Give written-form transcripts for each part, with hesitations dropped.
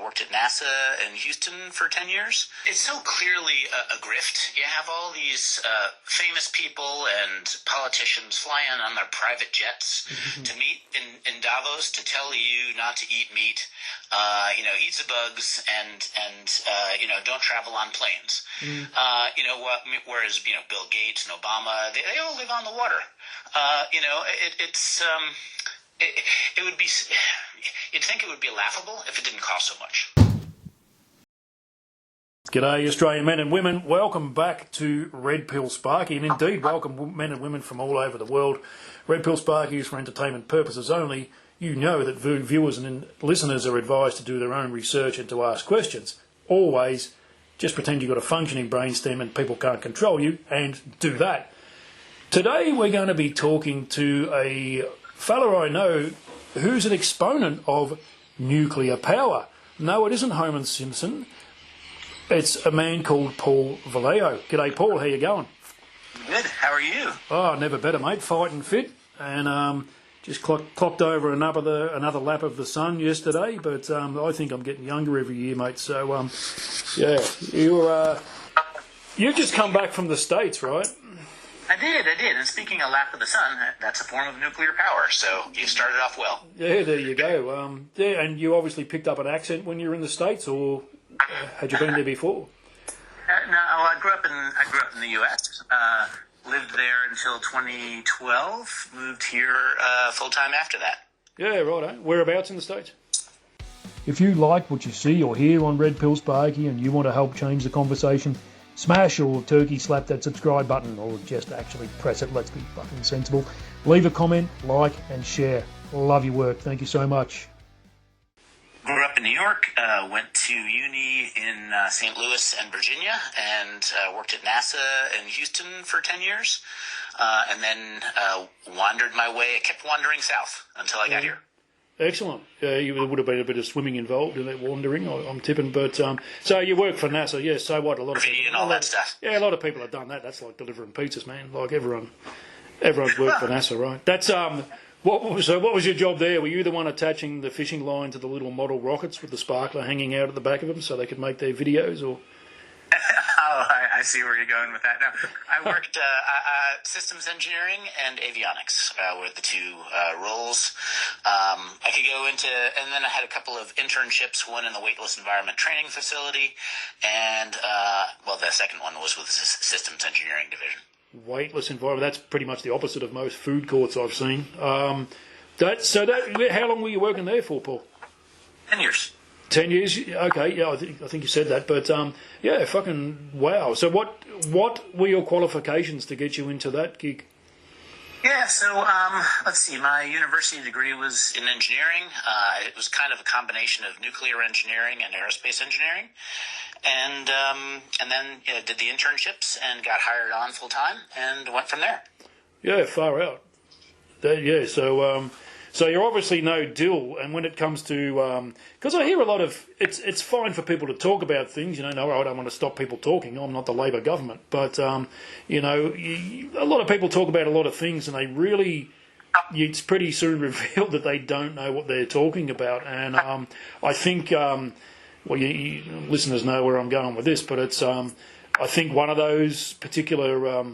worked at NASA in Houston for 10 years. It's so clearly a grift. You have all these famous people and politicians flying on their private jets to meet in Davos to tell you not to eat meat, eat the bugs, and don't travel on planes. Whereas Bill Gates and Obama, they all live on the water. It would be. You'd think it would be laughable if it didn't cost so much. G'day, Australian men and women. Welcome back to Red Pill Sparky, and indeed welcome men and women from all over the world. Red Pill Sparky is for entertainment purposes only. You know that viewers and listeners are advised to do their own research and to ask questions. Always just pretend you've got a functioning brainstem and people can't control you, and do that. Today we're going to be talking to a fellow I know who's an exponent of nuclear power. No, it isn't Homer Simpson. It's a man called Paul Vallejo. G'day, Paul. How you going? Good. How are you? Oh, never better, mate. Fighting fit, and just clocked over another lap of the sun yesterday. But I think I'm getting younger every year, mate. So yeah, you just come back from the States, right? I did. And speaking of lap of the sun, that's a form of nuclear power, so you started off well. Yeah, there you go. And you obviously picked up an accent when you were in the States, or had you been there before? No, I grew up in the U.S., lived there until 2012, moved here full-time after that. Yeah, right. Whereabouts in the States? If you like what you see or hear on Red Pill Sparky and you want to help change the conversation, smash or turkey slap that subscribe button, or just actually press it. Let's be fucking sensible. Leave a comment, like, and share. Love your work. Thank you so much. Grew up in New York, went to uni in St. Louis and Virginia, and worked at NASA in Houston for 10 years, and then kept wandering south until I got here. Excellent. There would have been a bit of swimming involved in that wandering, I'm tipping. But so you work for NASA, yes. So what? A lot of people, and all that stuff. Yeah, a lot of people have done that. That's like delivering pizzas, man. Like everyone's worked for NASA, right? That's What was your job there? Were you the one attaching the fishing line to the little model rockets with the sparkler hanging out at the back of them so they could make their videos, or? I see where you're going with that. No, I worked systems engineering and avionics were the two roles. I could go into, and then I had a couple of internships, one in the weightless environment training facility, and the second one was with the systems engineering division. Weightless environment, that's pretty much the opposite of most food courts I've seen. How long were you working there for, Paul? 10 years. 10 years? Okay, yeah, I think you said that, but yeah, fucking wow. So what were your qualifications to get you into that gig? Yeah, so let's see. My university degree was in engineering. It was kind of a combination of nuclear engineering and aerospace engineering, and then did the internships and got hired on full time and went from there. Yeah, far out. So you're obviously no dill, and when it comes to, because I hear a lot of, it's fine for people to talk about things, no, I don't want to stop people talking, I'm not the Labor government, but, a lot of people talk about a lot of things, and they really, it's pretty soon revealed that they don't know what they're talking about, and I think, listeners know where I'm going with this, but it's, I think one of those particular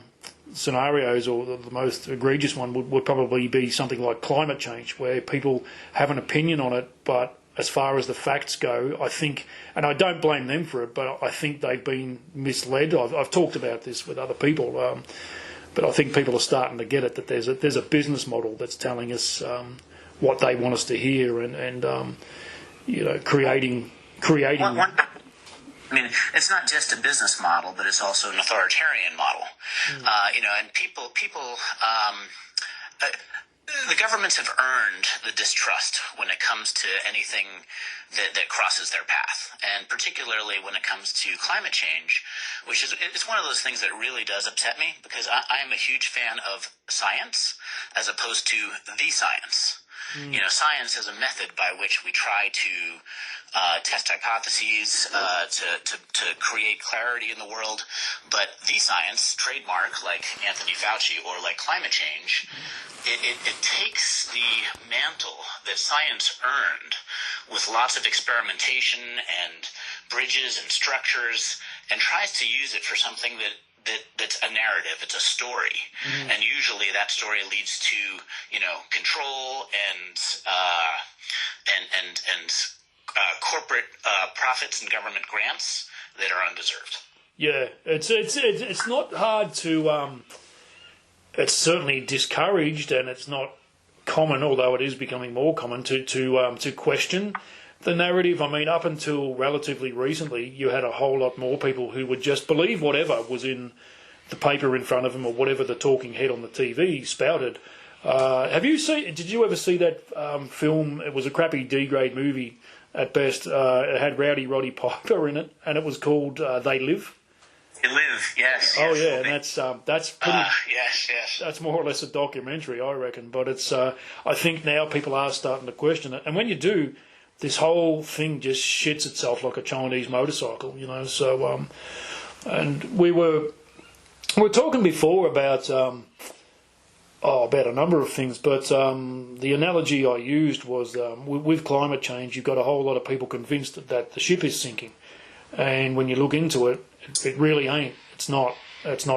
scenarios, or the most egregious one, would probably be something like climate change, where people have an opinion on it, but as far as the facts go, I think, and I don't blame them for it, but I think they've been misled. I've talked about this with other people, but I think people are starting to get it, that there's a business model that's telling us what they want us to hear, and creating. I mean, it's not just a business model, but it's also an authoritarian model. And people, the governments have earned the distrust when it comes to anything that crosses their path, and particularly when it comes to climate change, which is it's one of those things that really does upset me, because I am a huge fan of science as opposed to the science. Science is a method by which we try to test hypotheses, to create clarity in the world. But the science, trademark, like Anthony Fauci or like climate change, it takes the mantle that science earned with lots of experimentation and bridges and structures and tries to use it for something that's a narrative. It's a story, and usually that story leads to control and corporate profits and government grants that are undeserved. Yeah, it's not hard to. It's certainly discouraged, and it's not common, although it is becoming more common to question the narrative. I mean, up until relatively recently, you had a whole lot more people who would just believe whatever was in the paper in front of them or whatever the talking head on the TV spouted. Did you ever see that film? It was a crappy D-grade movie at best. It had Rowdy Roddy Piper in it, and it was called They Live. They Live, yes. Oh yeah, and that's pretty. Yes. That's more or less a documentary, I reckon. But it's. I think now people are starting to question it, and when you do, this whole thing just shits itself like a Chinese motorcycle, So, and we were talking before about a number of things, but the analogy I used was with climate change, you've got a whole lot of people convinced that the ship is sinking, and when you look into it, it really ain't. It's not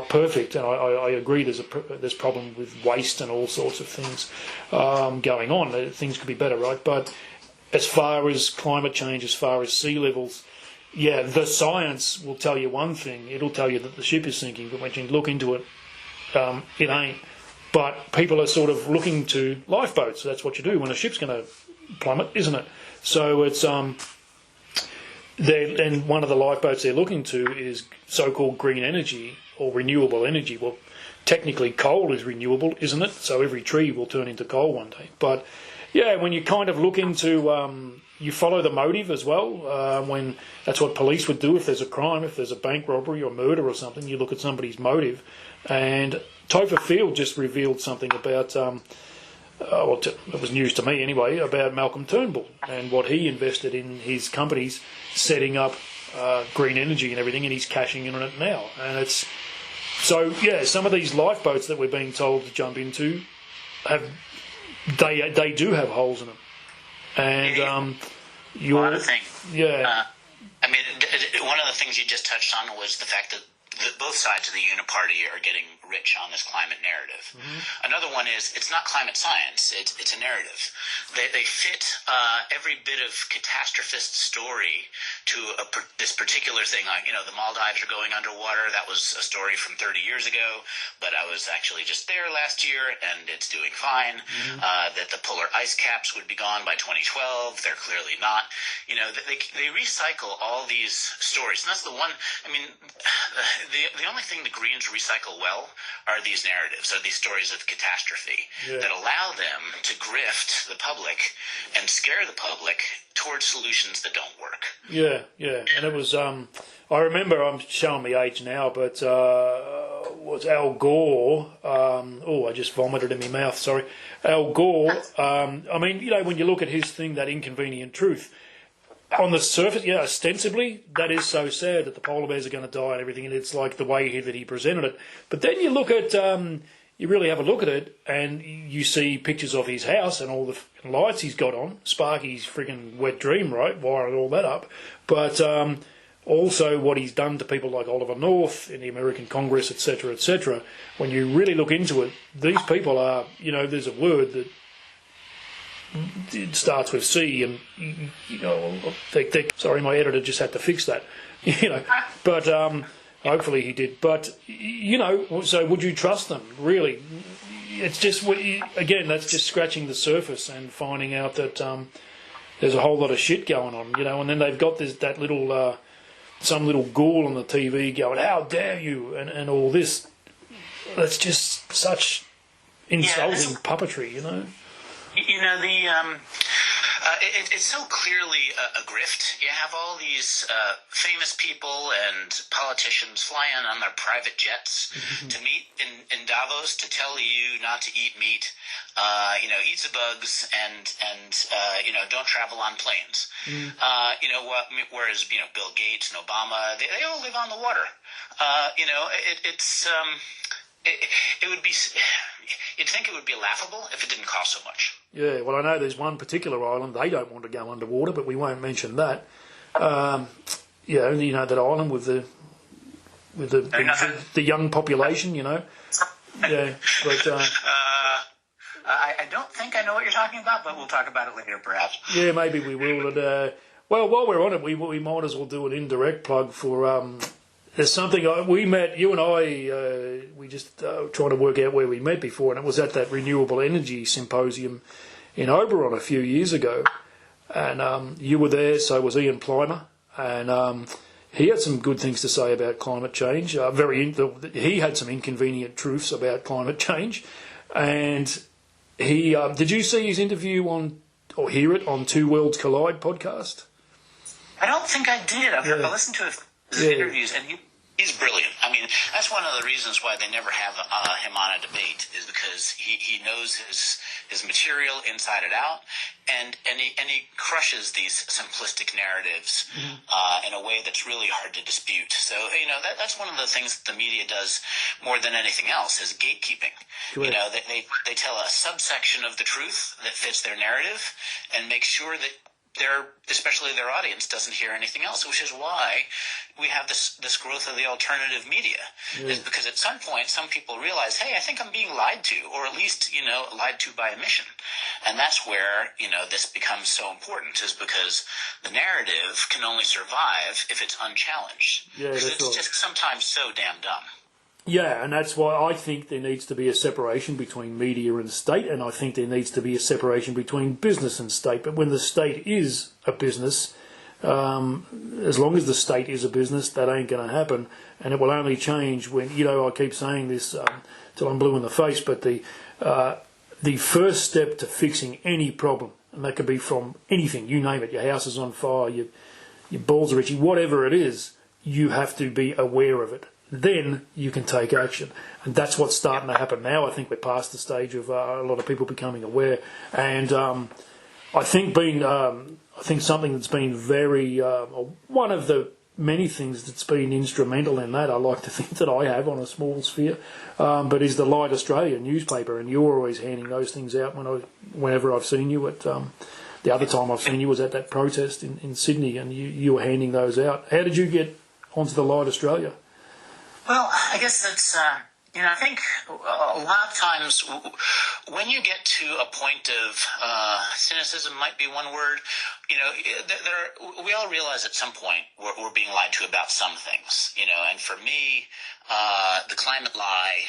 perfect, and I agree. There's problem with waste and all sorts of things going on. Things could be better, right? But as far as climate change, as far as sea levels, yeah, the science will tell you one thing. It'll tell you that the ship is sinking, but when you look into it, it ain't. But people are sort of looking to lifeboats. That's what you do when a ship's going to plummet, isn't it? So it's and one of the lifeboats they're looking to is so-called green energy or renewable energy. Well, technically coal is renewable, isn't it? So every tree will turn into coal one day. But yeah, when you kind of look into, you follow the motive as well. When that's what police would do if there's a crime, if there's a bank robbery or murder or something, you look at somebody's motive. And Topher Field just revealed something about, it was news to me anyway, about Malcolm Turnbull and what he invested in his companies setting up green energy and everything, and he's cashing in on it now. And it's so some of these lifeboats that we're being told to jump into they do have holes in them, and a lot of things. Yeah. One of the things you just touched on was the fact that both sides of the Uniparty are getting rich on this climate narrative. Mm-hmm. Another one is it's not climate science; it's a narrative. They fit every bit of catastrophist story to this particular thing. Like the Maldives are going underwater. That was a story from 30 years ago, but I was actually just there last year, and it's doing fine. Mm-hmm. That the polar ice caps would be gone by 2012. They're clearly not. They recycle all these stories, and that's the one. The only thing the Greens recycle well are these narratives, are these stories of catastrophe that allow them to grift the public and scare the public towards solutions that don't work. Yeah. And it was, I remember, I'm showing my age now, but was Al Gore, I just vomited in my mouth, sorry. Al Gore, when you look at his thing, That Inconvenient Truth, on the surface, ostensibly, that is so sad that the polar bears are going to die and everything, and it's like the way that he presented it. But then you look at, you really have a look at it, and you see pictures of his house and all the lights he's got on, Sparky's friggin' wet dream, right, wiring all that up. But also what he's done to people like Oliver North in the American Congress, etc., etc. When you really look into it, these people are, there's a word that it starts with C, and sorry, my editor just had to fix that, but hopefully he did. But so would you trust them? Really, it's just again, that's just scratching the surface and finding out that there's a whole lot of shit going on, and then they've got that little some little ghoul on the TV going, "How dare you?" and all this. That's just such insulting puppetry, It's so clearly a grift. You have all these famous people and politicians fly in on their private jets to meet in Davos to tell you not to eat meat, eat the bugs, and don't travel on planes. Whereas Bill Gates and Obama, they all live on the water. It would be. You'd think it would be laughable if it didn't cost so much. Yeah, well, I know there's one particular island they don't want to go underwater, but we won't mention that. That island with the young population, Yeah, but I don't think I know what you're talking about, but we'll talk about it later, perhaps. Yeah, maybe we will. And, well, while we're on it, we might as well do an indirect plug for. There's something we met, you and I, we just trying to work out where we met before, and it was at that Renewable Energy Symposium in Oberon a few years ago. And you were there, so was Ian Plimer, and he had some good things to say about climate change. He had some inconvenient truths about climate change. And he did you see his interview or hear it on Two Worlds Collide podcast? I don't think I did. I listened to his interviews, and he's brilliant. I mean, that's one of the reasons why they never have him on a debate, is because he knows his material inside and out, and he crushes these simplistic narratives in a way that's really hard to dispute. So that's one of the things that the media does more than anything else, is gatekeeping. Correct. They tell a subsection of the truth that fits their narrative, and make sure that especially their audience doesn't hear anything else, which is why we have this growth of the alternative media. Is because at some point some people realize, hey, I think I'm being lied to, or at least lied to by omission, and that's where this becomes so important, is because the narrative can only survive if it's unchallenged. Yeah, it's just sometimes so damn dumb. Yeah, and that's why I think there needs to be a separation between media and state, and I think there needs to be a separation between business and state. But when the state is a business, as long as the state is a business, that ain't going to happen, and it will only change when, I keep saying this till I'm blue in the face, but the first step to fixing any problem, and that could be from anything, you name it, your house is on fire, your balls are itchy, whatever it is, you have to be aware of it. Then you can take action, and that's what's starting to happen now. I think we're past the stage of a lot of people becoming aware, and I think something that's been very one of the many things that's been instrumental in that, I like to think that I have on a small sphere, but is the Light Australia newspaper, and you're always handing those things out whenever I've seen you at. The other time I've seen you was at that protest in Sydney, and you were handing those out. How did you get onto the Light Australia? Well, I guess that's, I think a lot of times when you get to a point of cynicism might be one word, we all realize at some point we're being lied to about some things, and for me, the climate lie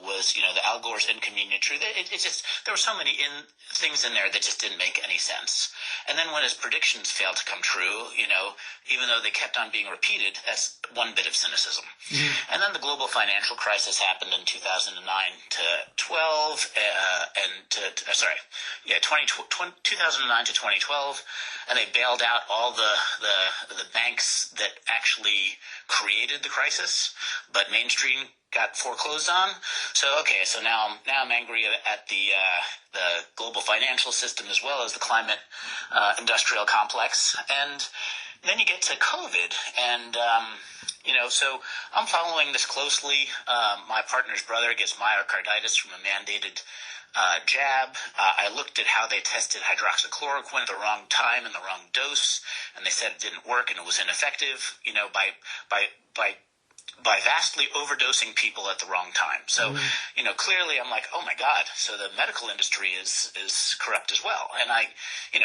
was, the Al Gore's inconvenient truth. It's just, there were so many things in there that just didn't make any sense. And then when his predictions failed to come true, even though they kept on being repeated, that's one bit of cynicism. Mm-hmm. And then the global financial crisis happened in 2009 to 12, 2009 to 2012, and they bailed out all the banks that actually created the crisis, but Main Street got foreclosed on. So now I'm angry at the global financial system as well as the climate industrial complex. And then you get to COVID, and so I'm following this closely. My partner's brother gets myocarditis from a mandated jab. I looked at how they tested hydroxychloroquine at the wrong time and the wrong dose, and they said it didn't work and it was ineffective, by vastly overdosing people at the wrong time. So, clearly I'm like, oh my God, so the medical industry is corrupt as well. And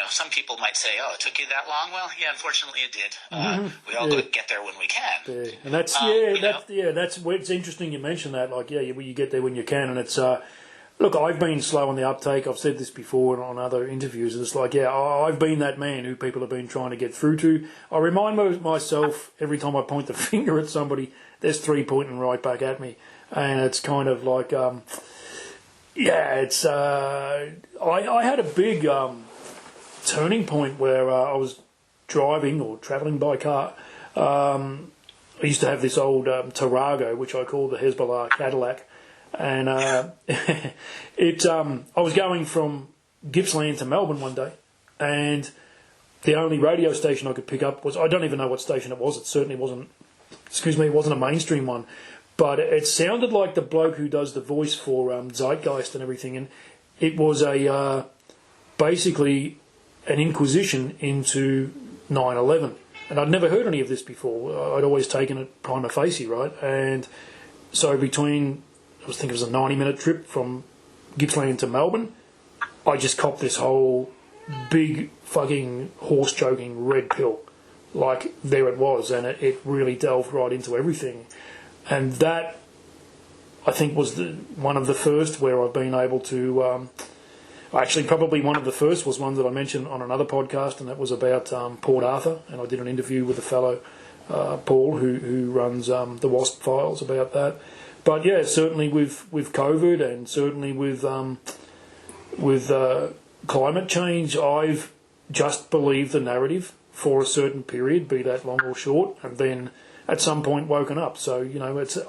some people might say, oh, it took you that long? Well, yeah, unfortunately it did. We all get there when we can. Yeah. And that's, that's where it's interesting you mention that. Like, you get there when you can, and it's, look, I've been slow on the uptake. I've said this before on other interviews. It's like, I've been that man who people have been trying to get through to. I remind myself every time I point the finger at somebody, there's three pointing right back at me. And it's kind of like, I had a big turning point where I was driving or travelling by car. I used to have this old Tarago, which I call the Hezbollah Cadillac, and I was going from Gippsland to Melbourne one day, and the only radio station I could pick up was, I don't even know what station it was. It certainly wasn't, it wasn't a mainstream one, but it sounded like the bloke who does the voice for Zeitgeist and everything, and it was basically an inquisition into 9/11. And I'd never heard any of this before. I'd always taken it prima facie, right? And so between, I think it was a 90-minute trip from Gippsland to Melbourne, I just copped this whole big fucking horse-choking red pill. Like, there it was, and it really delved right into everything. And that, I think, was one of the first where I've been able to... actually, probably one of the first was one that I mentioned on another podcast, and that was about Port Arthur, and I did an interview with a fellow, Paul, who runs the WASP files about that. But yeah, certainly with COVID, and certainly with climate change, I've just believed the narrative for a certain period, be that long or short, and then at some point woken up. So,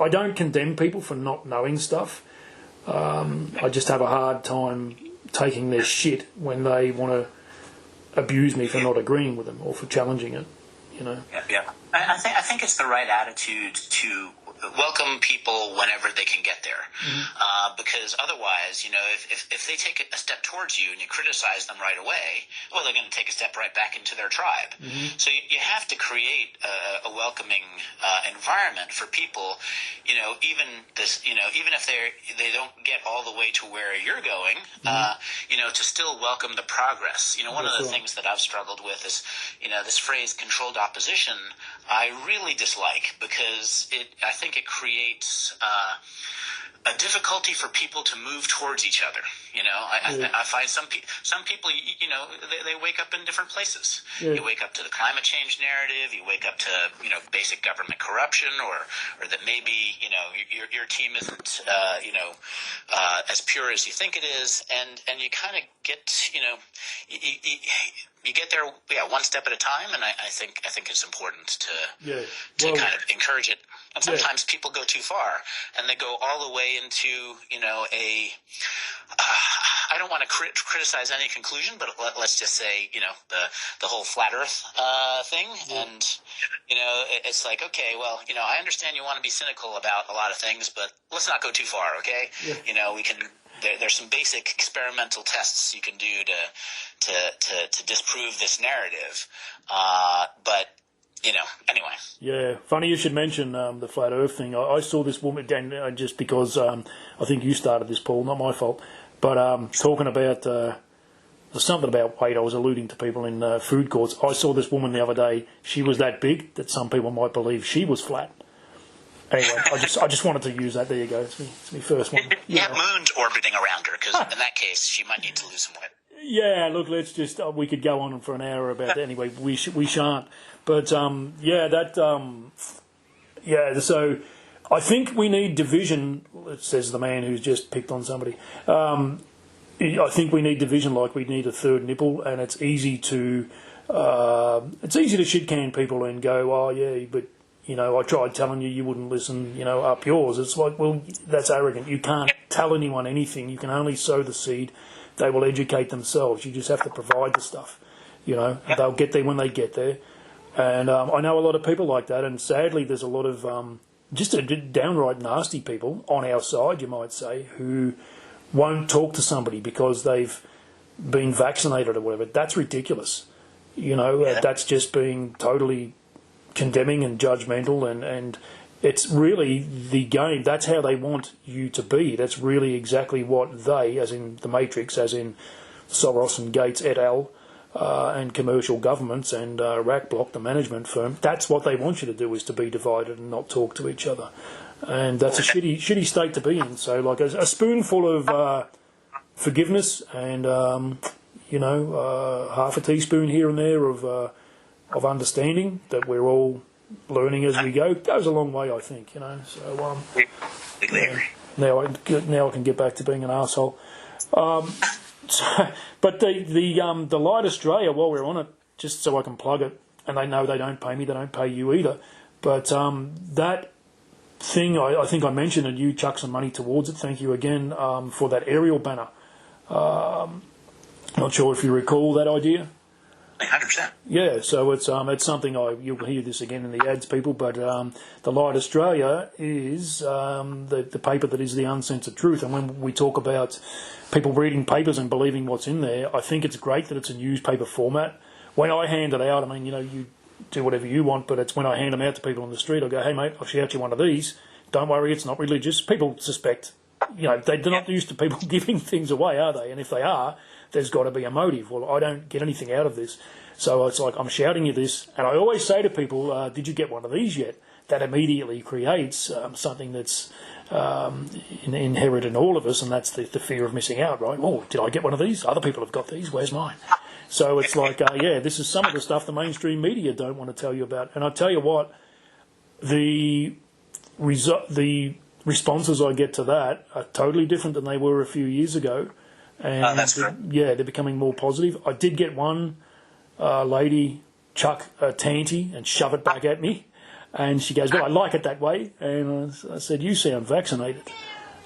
I don't condemn people for not knowing stuff. I just have a hard time taking their shit when they want to abuse me for not agreeing with them or for challenging it, Yeah. I think it's the right attitude to welcome people whenever they can get there, because otherwise, if they take a step towards you and you criticize them right away, well, they're going to take a step right back into their tribe. So you have to create a welcoming environment for people, even if they don't get all the way to where you're going, to still welcome the progress. One of the things that I've struggled with is, this phrase controlled opposition, I really dislike, because I think it creates a difficulty for people to move towards each other. I find some people, they wake up in different places. Yeah. You wake up to the climate change narrative. You wake up to, basic government corruption, or that maybe, your team isn't, as pure as you think it is. And you kind of get, you get there, one step at a time. And I think it's important to kind of encourage it. And sometimes people go too far, and they go all the way into, I don't want to criticize any conclusion, but let's just say, the whole flat Earth thing. And, it's like, okay, well, I understand you want to be cynical about a lot of things, but let's not go too far, okay? Yeah. We can... There's some basic experimental tests you can do to disprove this narrative, but anyway. Yeah, funny you should mention the flat Earth thing. I saw this woman again just because I think you started this, Paul, not my fault. But talking about something about weight, I was alluding to people in food courts. I saw this woman the other day. She was that big that some people might believe she was flat. Anyway, I just wanted to use that. There you go. It's my first one. Yeah, moon's orbiting around her, because in that case, she might need to lose some weight. Yeah, look, let's just we could go on for an hour about that. Anyway, we shan't. But So I think we need division. Says the man who's just picked on somebody. I think we need division like we need a third nipple, and it's easy to shit can people and go, oh yeah, but. I tried telling you wouldn't listen, up yours. It's like, well, that's arrogant. You can't tell anyone anything. You can only sow the seed. They will educate themselves. You just have to provide the stuff, and they'll get there when they get there. And I know a lot of people like that, and sadly there's a lot of just downright nasty people on our side, you might say, who won't talk to somebody because they've been vaccinated or whatever. That's ridiculous. That's just being totally... condemning and judgmental, and it's really the game. That's how they want you to be. That's really exactly what they, as in the Matrix, as in Soros and Gates et al., and commercial governments and Rackblock, the management firm, that's what they want you to do, is to be divided and not talk to each other. And that's a shitty state to be in. So like a spoonful of forgiveness and, half a teaspoon here and there of understanding that we're all learning as we go goes a long way, I think. So now I can get back to being an arsehole. But the Light Australia, while we're on it, just so I can plug it, and they know they don't pay me, they don't pay you either. But that thing, I think I mentioned, and you chuck some money towards it. Thank you again for that aerial banner. Not sure if you recall that idea. 100%. Yeah, so it's something you'll hear this again in the ads, people. But the Light Australia is the paper that is the uncensored truth. And when we talk about people reading papers and believing what's in there, I think it's great that it's a newspaper format. When I hand it out, I mean, you do whatever you want, but it's when I hand them out to people on the street, I go, hey mate, I'll shout you one of these. Don't worry, it's not religious. People suspect, they're not used to people giving things away, are they? And if they are, there's got to be a motive. Well, I don't get anything out of this. So it's like, I'm shouting you this. And I always say to people, did you get one of these yet? That immediately creates something that's inherent in all of us, and that's the fear of missing out, right? Oh, did I get one of these? Other people have got these. Where's mine? So it's like, this is some of the stuff the mainstream media don't want to tell you about. And I tell you what, the responses I get to that are totally different than they were a few years ago. And that's great. Yeah, they're becoming more positive. I did get one lady chuck a tanty and shove it back at me. And she goes, well, I like it that way. And I said, you sound vaccinated.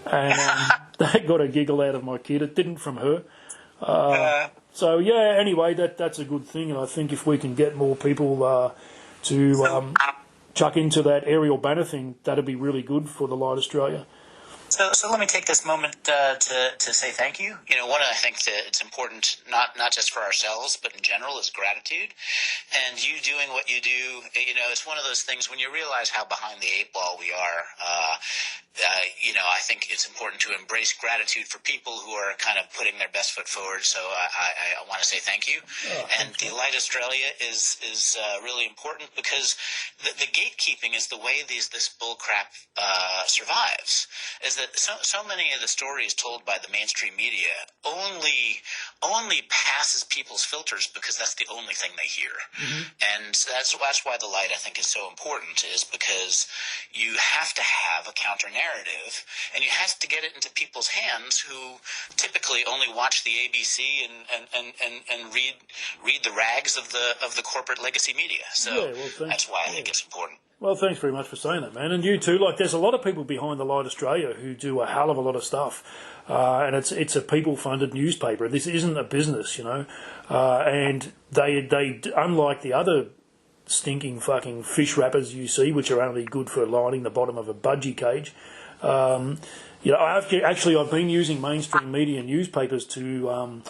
And that got a giggle out of my kid. It didn't from her. So, yeah, anyway, that's a good thing. And I think if we can get more people to chuck into that aerial banner thing, that'd be really good for the Light Australia. So let me take this moment to say thank you. One, I think that it's important, not just for ourselves, but in general, is gratitude. And you doing what you do, it's one of those things when you realize how behind the eight ball we are. I think it's important to embrace gratitude for people who are kind of putting their best foot forward. So I want to say thank you. And the Light Australia is really important because the gatekeeping is the way this bullcrap survives. Is that so many of the stories told by the mainstream media only passes people's filters because that's the only thing they hear. Mm-hmm. And that's why the Light, I think, is so important, is because you have to have a counter-narrative, and you have to get it into people's hands who typically only watch the ABC and read the rags of the corporate legacy media. So that's why I think it's important. Well, thanks very much for saying that, man. And you too. Like, there's a lot of people behind the Light Australia who do a hell of a lot of stuff, and it's a people-funded newspaper. This isn't a business, and they unlike the other stinking fucking fish wrappers you see, which are only good for lining the bottom of a budgie cage. I've been using mainstream media newspapers to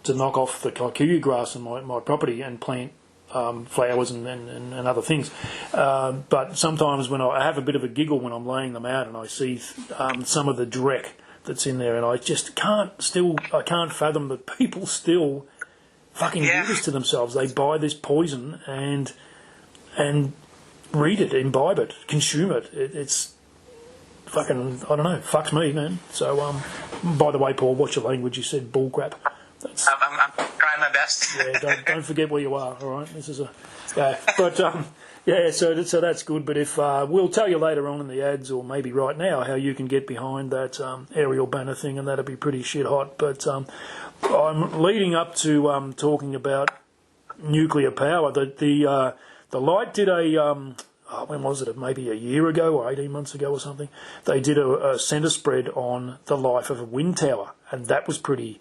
knock off the kikuyu grass in my property and plant flowers and other things. But sometimes when I have a bit of a giggle when I'm laying them out and I see some of the dreck that's in there, and I just can't fathom that people still fucking do this to themselves. They buy this poison and read it, imbibe it, consume it. It's fucking, I don't know, fucks me, man. So, by the way, Paul, what's your language? You said bullcrap. I'm trying my best. Yeah, don't forget where you are. All right, this is so that's good. But if we'll tell you later on in the ads, or maybe right now, how you can get behind that aerial banner thing, and that'll be pretty shit hot. But I'm leading up to talking about nuclear power. The Light did when was it? Maybe a year ago or 18 months ago or something. They did a centre spread on the life of a wind tower, and that was pretty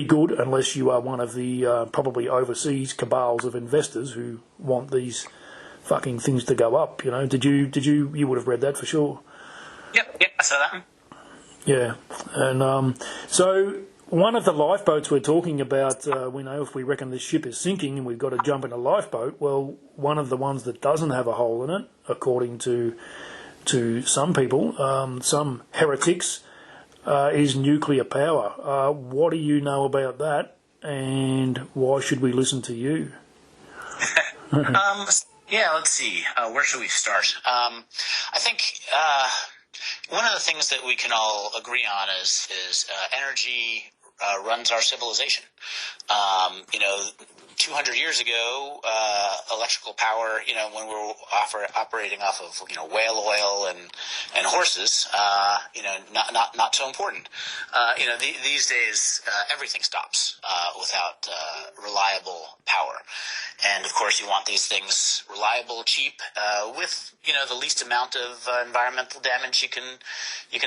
good, unless you are one of the probably overseas cabals of investors who want these fucking things to go up. Did you would have read that for sure? Yep, I saw that one. Yeah, and so one of the lifeboats we're talking about, we know if we reckon this ship is sinking and we've got to jump in a lifeboat, well, one of the ones that doesn't have a hole in it, according to some people, some heretics, is nuclear power. What do you know about that, and why should we listen to you? Let's see. Where should we start? I think one of the things that we can all agree on is energy runs our civilization. 200 years ago, electrical power, when we were operating off of, whale oil and horses, not so important. These days, everything stops without reliable power. And, of course, you want these things reliable, cheap, with, the least amount of environmental damage you can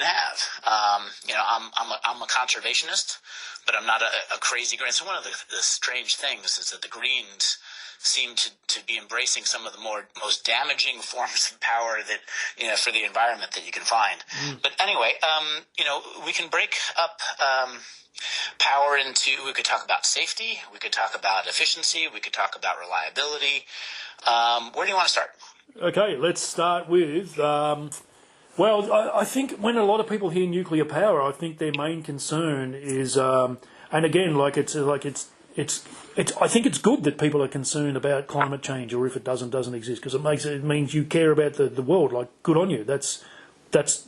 have. I'm a conservationist, but I'm not a crazy green. So one of the strange things is that the Greens seem to be embracing some of the most damaging forms of power that, for the environment that you can find. But anyway, we can break up power into, we could talk about safety, we could talk about efficiency, we could talk about reliability. Where do you want to start? Okay, let's start with, I think when a lot of people hear nuclear power, I think their main concern is, and again, I think it's good that people are concerned about climate change, or if it doesn't exist, because it means you care about the world. Like, good on you. That's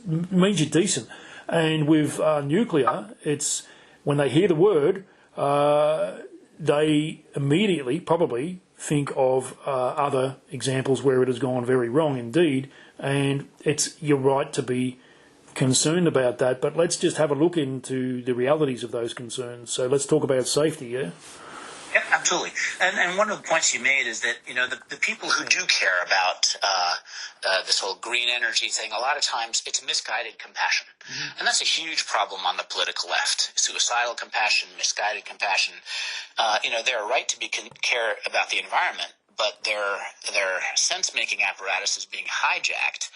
means you're decent. And with nuclear, it's when they hear the word, they immediately probably think of other examples where it has gone very wrong indeed, and you're right to be concerned about that. But let's just have a look into the realities of those concerns. So let's talk about safety, yeah? Yeah, absolutely. And one of the points you made is that, the people who do care about this whole green energy thing, a lot of times it's misguided compassion. Mm-hmm. And that's a huge problem on the political left. Suicidal compassion, misguided compassion. They're right to care about the environment, but their sense-making apparatus is being hijacked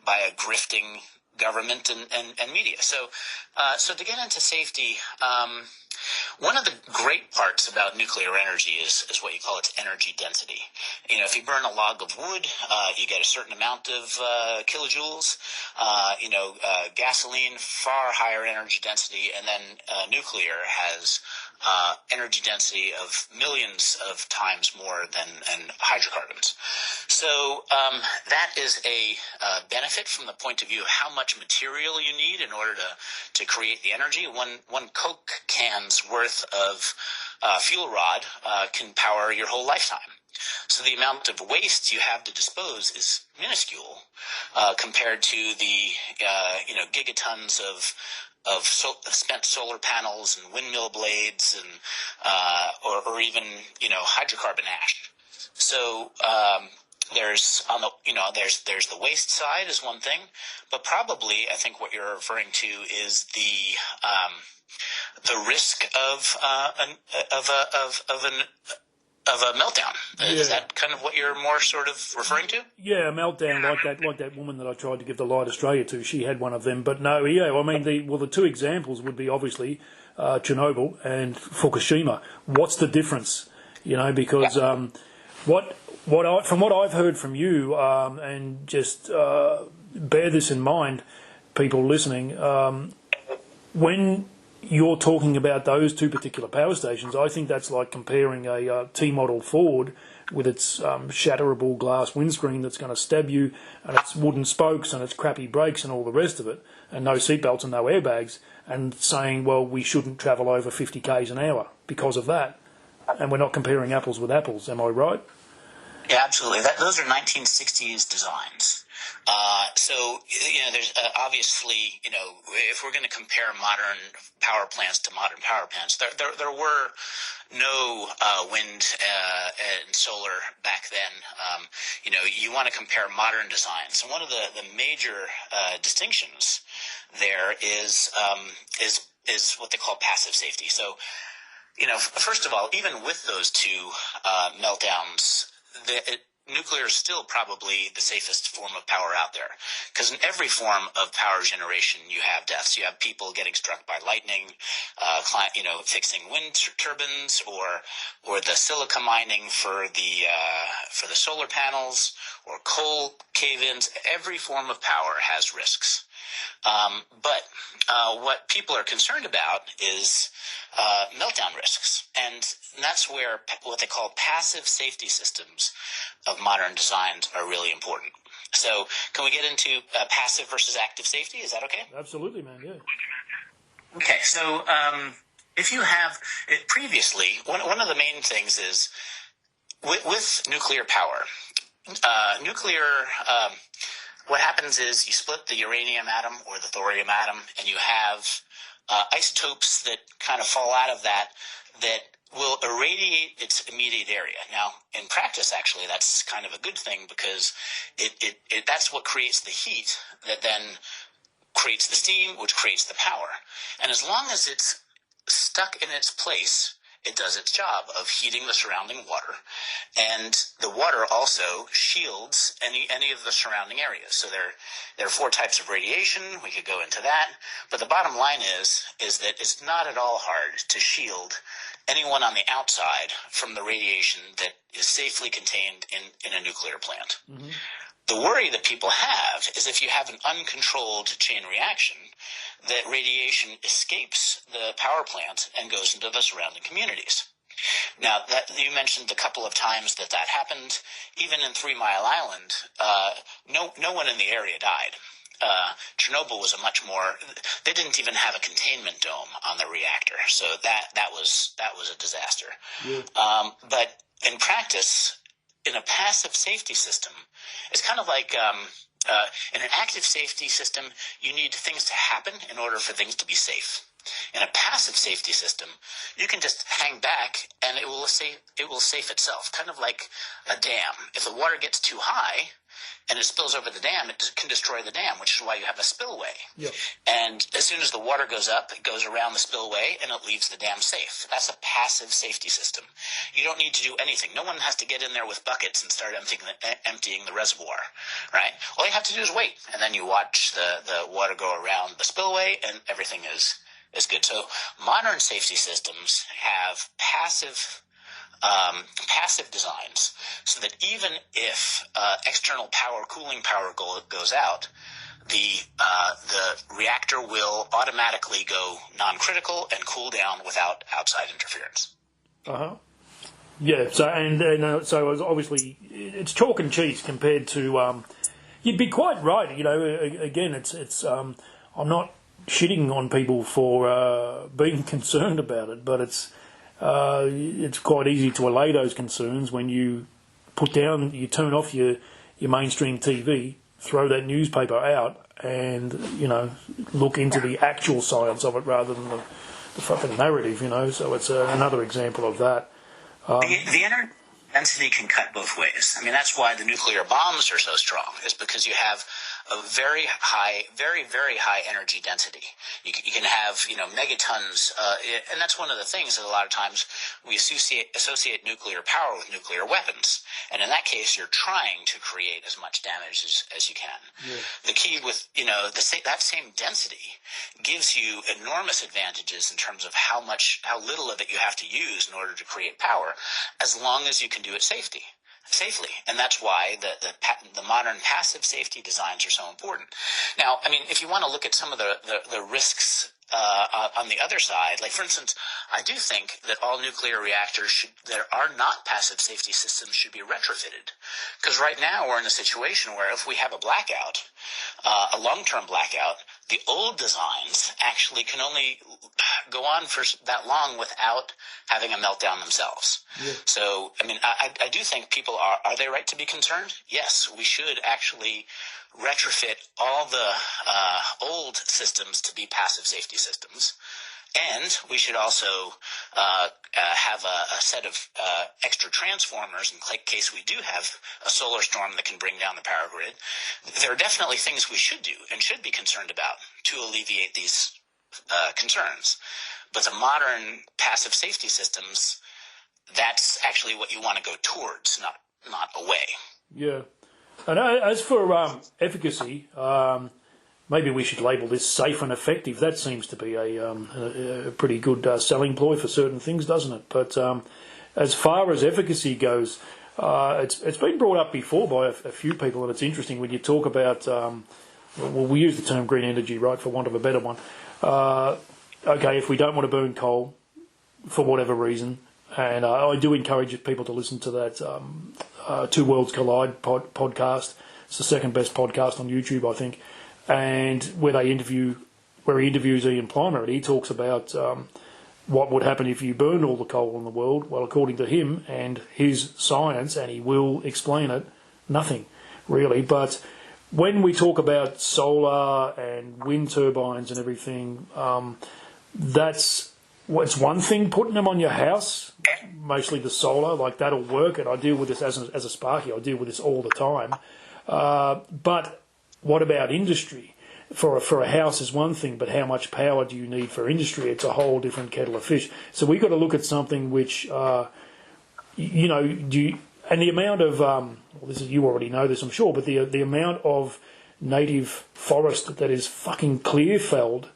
by a grifting government and media. So to get into safety, one of the great parts about nuclear energy is what you call its energy density. If you burn a log of wood, you get a certain amount of kilojoules. Gasoline, far higher energy density, and then nuclear has energy density of millions of times more than hydrocarbons. So that is a benefit from the point of view of how much material you need in order to create the energy. One Coke can's worth of fuel rod can power your whole lifetime. So the amount of waste you have to dispose is minuscule compared to the gigatons of spent solar panels and windmill blades and or even hydrocarbon ash. So there's there's the waste side is one thing, but probably I think what you're referring to is the risk of a meltdown. Yeah. Is that kind of what you're more sort of referring to? Yeah, a meltdown like that woman that I tried to give the Light Australia to. She had one of them. But no, yeah, I mean, the two examples would be obviously Chernobyl and Fukushima. What's the difference? Because from what I've heard from you, and just bear this in mind, people listening, when you're talking about those two particular power stations, I think that's like comparing a T-model Ford with its shatterable glass windscreen that's going to stab you, and its wooden spokes and its crappy brakes and all the rest of it, and no seatbelts and no airbags, and saying, well, we shouldn't travel over 50 k's an hour because of that. And we're not comparing apples with apples, am I right? Yeah, absolutely. Those are 1960s designs. There's obviously, if we're going to compare modern power plants to modern power plants, there were no wind and solar back then. You want to compare modern designs, and one of the major distinctions there is what they call passive safety. So, first of all, even with those two meltdowns, nuclear is still probably the safest form of power out there, because in every form of power generation you have deaths. You have people getting struck by lightning, fixing wind turbines, or the silica mining for the solar panels, or coal cave-ins. Every form of power has risks. But what people are concerned about is meltdown risks, and that's where what they call passive safety systems of modern designs are really important. So can we get into passive versus active safety? Is that okay? Absolutely, man, yeah. Okay, so if you have previously, one of the main things is with nuclear power, what happens is you split the uranium atom or the thorium atom, and you have isotopes that kind of fall out of that will irradiate its immediate area. Now, in practice, actually, that's kind of a good thing because that's what creates the heat that then creates the steam, which creates the power. And as long as it's stuck in its place, it does its job of heating the surrounding water, and the water also shields any of the surrounding areas. So there are 4 types of radiation. We could go into that, but the bottom line is that it's not at all hard to shield anyone on the outside from the radiation that is safely contained in a nuclear plant. Mm-hmm. The worry that people have is if you have an uncontrolled chain reaction, that radiation escapes the power plant and goes into the surrounding communities. Now, that you mentioned a couple of times that happened. Even in 3 Mile Island, no one in the area died. Chernobyl was they didn't even have a containment dome on the reactor, so that was a disaster. Yeah. But in practice, in a passive safety system, it's kind of like in an active safety system, you need things to happen in order for things to be safe. In a passive safety system, you can just hang back and it will safe itself, kind of like a dam. If the water gets too high and it spills over the dam, it can destroy the dam, which is why you have a spillway. Yep. And as soon as the water goes up, it goes around the spillway and it leaves the dam safe. That's a passive safety system. You don't need to do anything. No one has to get in there with buckets and start emptying the reservoir, right? All you have to do is wait, and then you watch the water go around the spillway and everything is good. So modern safety systems have passive designs, so that even if external cooling power goes out, the reactor will automatically go non-critical and cool down without outside interference. Yeah. So obviously it's chalk and cheese compared to. You'd be quite right. Again, it's. I'm not shitting on people for being concerned about it, but it's quite easy to allay those concerns when you turn off your mainstream TV, throw that newspaper out, and look into the actual science of it rather than the fucking narrative. So it's another example of that. The energy density can cut both ways. I mean, that's why the nuclear bombs are so strong, is because you have a very high, very, very high energy density. You can have, megatons, and that's one of the things that a lot of times we associate nuclear power with nuclear weapons. And in that case, you're trying to create as much damage as you can. Yeah. The key with, that same density gives you enormous advantages in terms of how little of it you have to use in order to create power, as long as you can do it safely. And that's why the modern passive safety designs are so important. Now, I mean, if you want to look at some of the risks on the other side, like for instance, I do think that all nuclear reactors that are not passive safety systems should be retrofitted, because right now we're in a situation where if we have a blackout, a long-term blackout, the old designs actually can only go on for that long without having a meltdown themselves. Yeah. So, I mean, I do think people are they right to be concerned? Yes, we should actually retrofit all the old systems to be passive safety systems. And we should also have a set of extra transformers in case we do have a solar storm that can bring down the power grid. There are definitely things we should do and should be concerned about to alleviate these concerns. But the modern passive safety systems, that's actually what you want to go towards, not away. Yeah. And as for efficacy, maybe we should label this safe and effective. That seems to be a pretty good selling ploy for certain things, doesn't it? But as far as efficacy goes, it's been brought up before by a few people, and it's interesting when you talk about, we use the term green energy, right, for want of a better one. Okay, if we don't want to burn coal for whatever reason, and I do encourage people to listen to that Two Worlds Collide podcast. It's the second best podcast on YouTube, I think. And where he interviews Ian Plimer, and he talks about what would happen if you burned all the coal in the world? Well, according to him and his science, and he will explain it, nothing really. But when we talk about solar and wind turbines and everything, it's one thing putting them on your house, mostly the solar, like that'll work. And I deal with this as a Sparky, I deal with this all the time. But what about industry? For a house is one thing, but how much power do you need for industry? It's a whole different kettle of fish. So we've got to look at something which, and the amount of, you already know this, I'm sure, but the amount of native forest that is fucking clear felled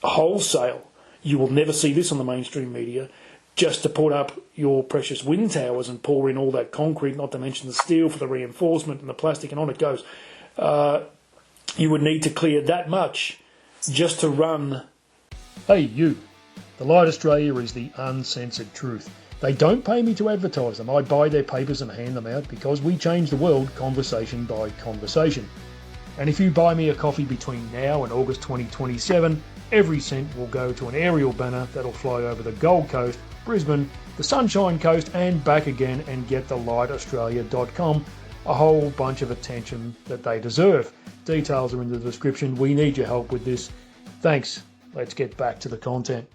wholesale, you will never see this on the mainstream media, just to put up your precious wind towers and pour in all that concrete, not to mention the steel for the reinforcement and the plastic, and on it goes. You would need to clear that much just to run. Hey, you. The Light Australia is the uncensored truth. They don't pay me to advertise them. I buy their papers and hand them out because we change the world conversation by conversation. And if you buy me a coffee between now and August 2027, every cent will go to an aerial banner that'll fly over the Gold Coast, Brisbane, the Sunshine Coast and back again and get the lightaustralia.com a whole bunch of attention that they deserve. Details are in the description. We need your help with this. Thanks. Let's get back to the content.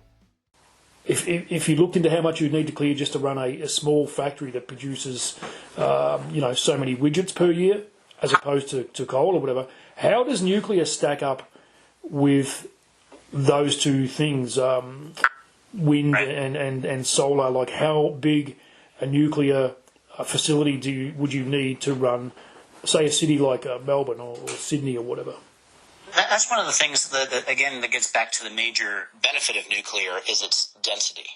If you looked into how much you'd need to clear just to run a small factory that produces, so many widgets per year, as opposed to coal or whatever, how does nuclear stack up with those two things, wind and solar? Like, how big a nuclear facility would you need to run, say, a city like Melbourne or Sydney or whatever? That's one of the things that gets back to the major benefit of nuclear is its density.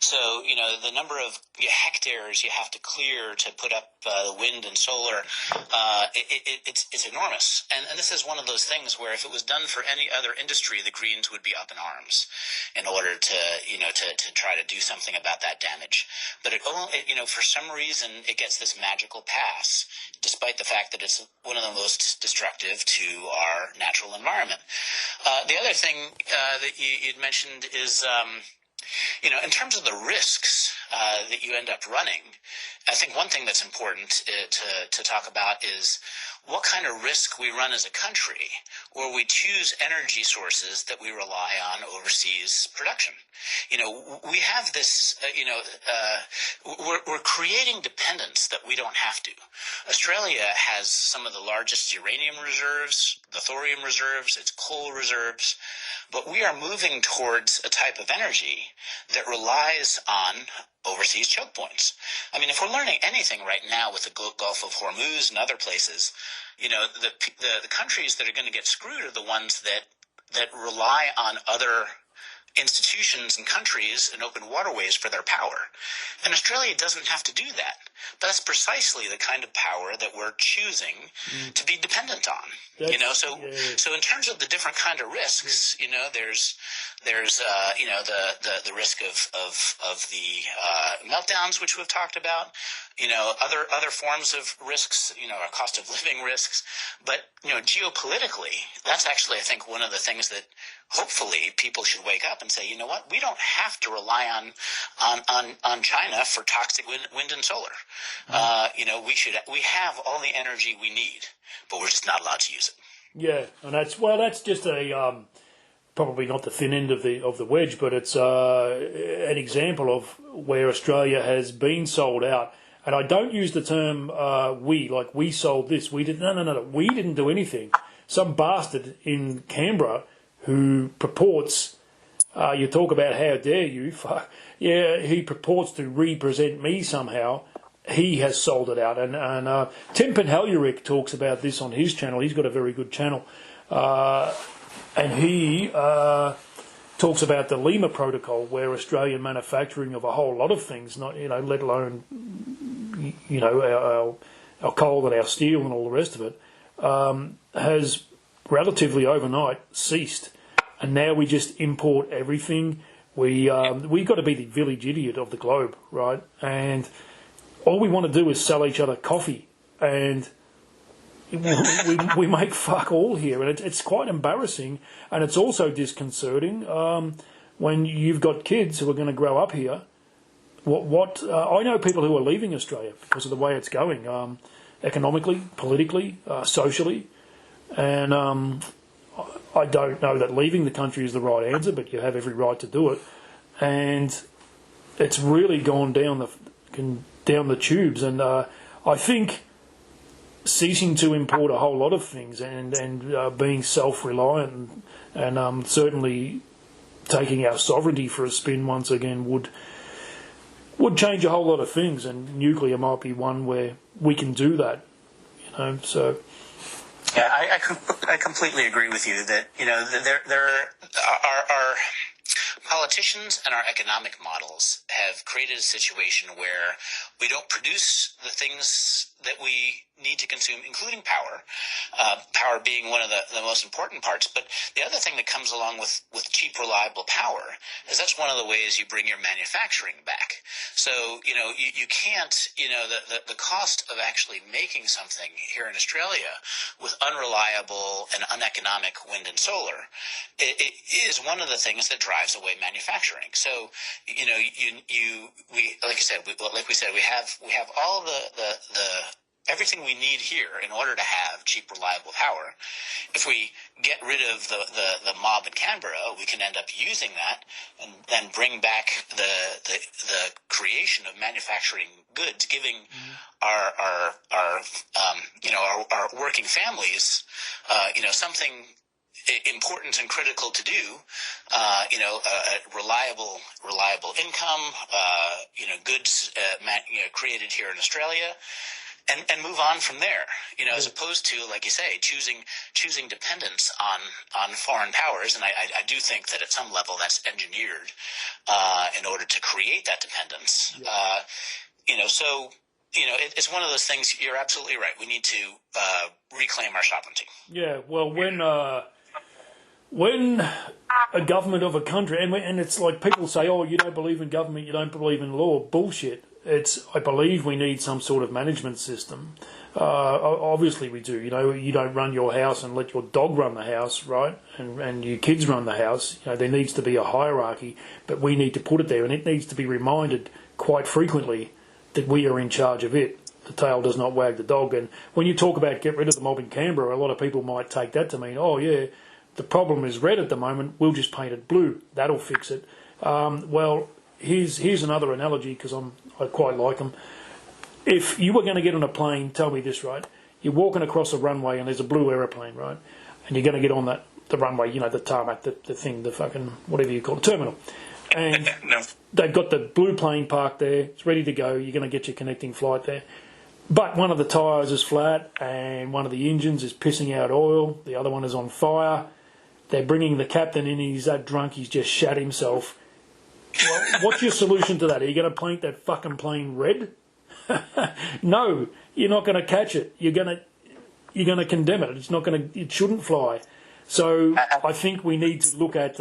So, the number of hectares you have to clear to put up wind and solar, it's enormous. And this is one of those things where if it was done for any other industry, the Greens would be up in arms in order to try to do something about that damage. But for some reason, it gets this magical pass, despite the fact that it's one of the most destructive to our natural environment. The other thing that you'd mentioned is, in terms of the risks that you end up running, I think one thing that's important to talk about is what kind of risk we run as a country where we choose energy sources that we rely on overseas production. We have this, we're creating dependence that we don't have to. Australia has some of the largest uranium reserves, the thorium reserves, its coal reserves, but we are moving towards a type of energy that relies on overseas choke points. I mean, if we're learning anything right now with the Gulf of Hormuz and other places, the countries that are going to get screwed are the ones that rely on other institutions and countries and open waterways for their power. And Australia doesn't have to do that. But that's precisely the kind of power that we're choosing to be dependent on. So in terms of the different kind of risks, there's the risk of the meltdowns, which we've talked about, other forms of risks, our cost of living risks. But, geopolitically, that's actually, I think, one of the things that hopefully people should wake up and say, you know what, we don't have to rely on China for toxic wind and solar. We have all the energy we need, but we're just not allowed to use it. Yeah, and that's just a probably not the thin end of the wedge, but it's an example of where Australia has been sold out. And I don't use the term we sold this. We did no. We didn't do anything. Some bastard in Canberra who purports, you talk about how dare you, he purports to represent me somehow. He has sold it out. And Tim Penhalyaric talks about this on his channel. He's got a very good channel. And he talks about the Lima Protocol, where Australian manufacturing of a whole lot of things, not let alone our coal and our steel and all the rest of it, has relatively overnight ceased, and now we just import everything. We've got to be the village idiot of the globe, right? And all we want to do is sell each other coffee, and we make fuck all here, and it's quite embarrassing, and it's also disconcerting. when you've got kids who are going to grow up here, I know people who are leaving Australia because of the way it's going, economically, politically, socially, and I don't know that leaving the country is the right answer, but you have every right to do it, and it's really gone down the tubes, and I think ceasing to import a whole lot of things and being self-reliant and certainly taking our sovereignty for a spin once again would change a whole lot of things, and nuclear might be one where we can do that. So. Yeah, I completely agree with you that there are politicians and our economic models have created a situation where we don't produce the things that we need to consume, including power, power being one of the most important parts. But the other thing that comes along with cheap, reliable power is that's one of the ways you bring your manufacturing back. So, you can't, the cost of actually making something here in Australia with unreliable and uneconomic wind and solar, it is one of the things that drives away manufacturing. So, like we said, we have all the everything we need here in order to have cheap, reliable power. If we get rid of the mob in Canberra, we can end up using that and then bring back the creation of manufacturing goods, giving our working families, something important and critical to do, a reliable income, goods created here in Australia. And move on from there, as opposed to, like you say, choosing dependence on foreign powers. And I do think that at some level that's engineered in order to create that dependence. It's one of those things. You're absolutely right. We need to reclaim our sovereignty. Yeah. Well, when a government of a country, and it's like people say, oh, you don't believe in government, you don't believe in law. Bullshit. I believe we need some sort of management system. Obviously we do. You don't run your house and let your dog run the house, right? And your kids run the house. There needs to be a hierarchy, but we need to put it there, and it needs to be reminded quite frequently that we are in charge of it. The tail does not wag the dog. And when you talk about get rid of the mob in Canberra, a lot of people might take that to mean, oh yeah, the problem is red at the moment, we'll just paint it blue. That'll fix it. Well, here's another analogy, because I quite like them. If you were going to get on a plane, tell me this, right? You're walking across a runway and there's a blue aeroplane, right? And you're going to get on the runway, the tarmac, the thing, the fucking, whatever you call it, terminal. And they've got the blue plane parked there. It's ready to go. You're going to get your connecting flight there. But one of the tyres is flat and one of the engines is pissing out oil. The other one is on fire. They're bringing the captain in. He's that drunk. He's just shat himself. Well, what's your solution to that? Are you going to paint that fucking plane red? No, you're not going to catch it. You're going to condemn it. It shouldn't fly. So I think we need to look at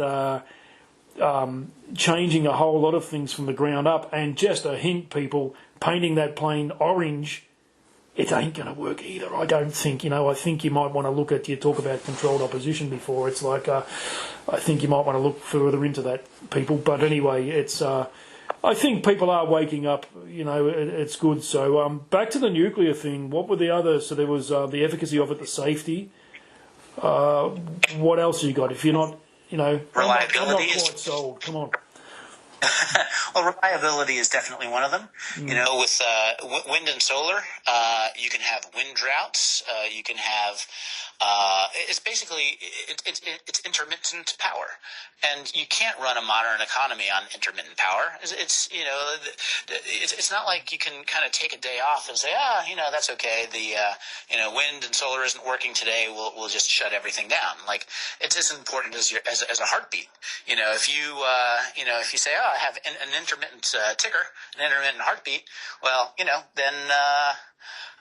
changing a whole lot of things from the ground up. And just a hint, people, painting that plane orange, it ain't going to work either. I don't think. I think you might want to look at. You talk about controlled opposition before. It's like I think you might want to look further into that, people. But anyway, it's. I think people are waking up. It's good. So back to the nuclear thing. What were the others? So there was the efficacy of it, the safety. What else have you got? If you're not, reliability. I'm not quite sold. Come on. Well, reliability is definitely one of them. With wind and solar, you can have wind droughts. You can have it's basically it's intermittent power, and you can't run a modern economy on intermittent power. It's not like you can kind of take a day off and say, that's okay. The wind and solar isn't working today. We'll just shut everything down. Like, it's as important as as a heartbeat. If you say, I have an intermittent ticker, an intermittent heartbeat, well, then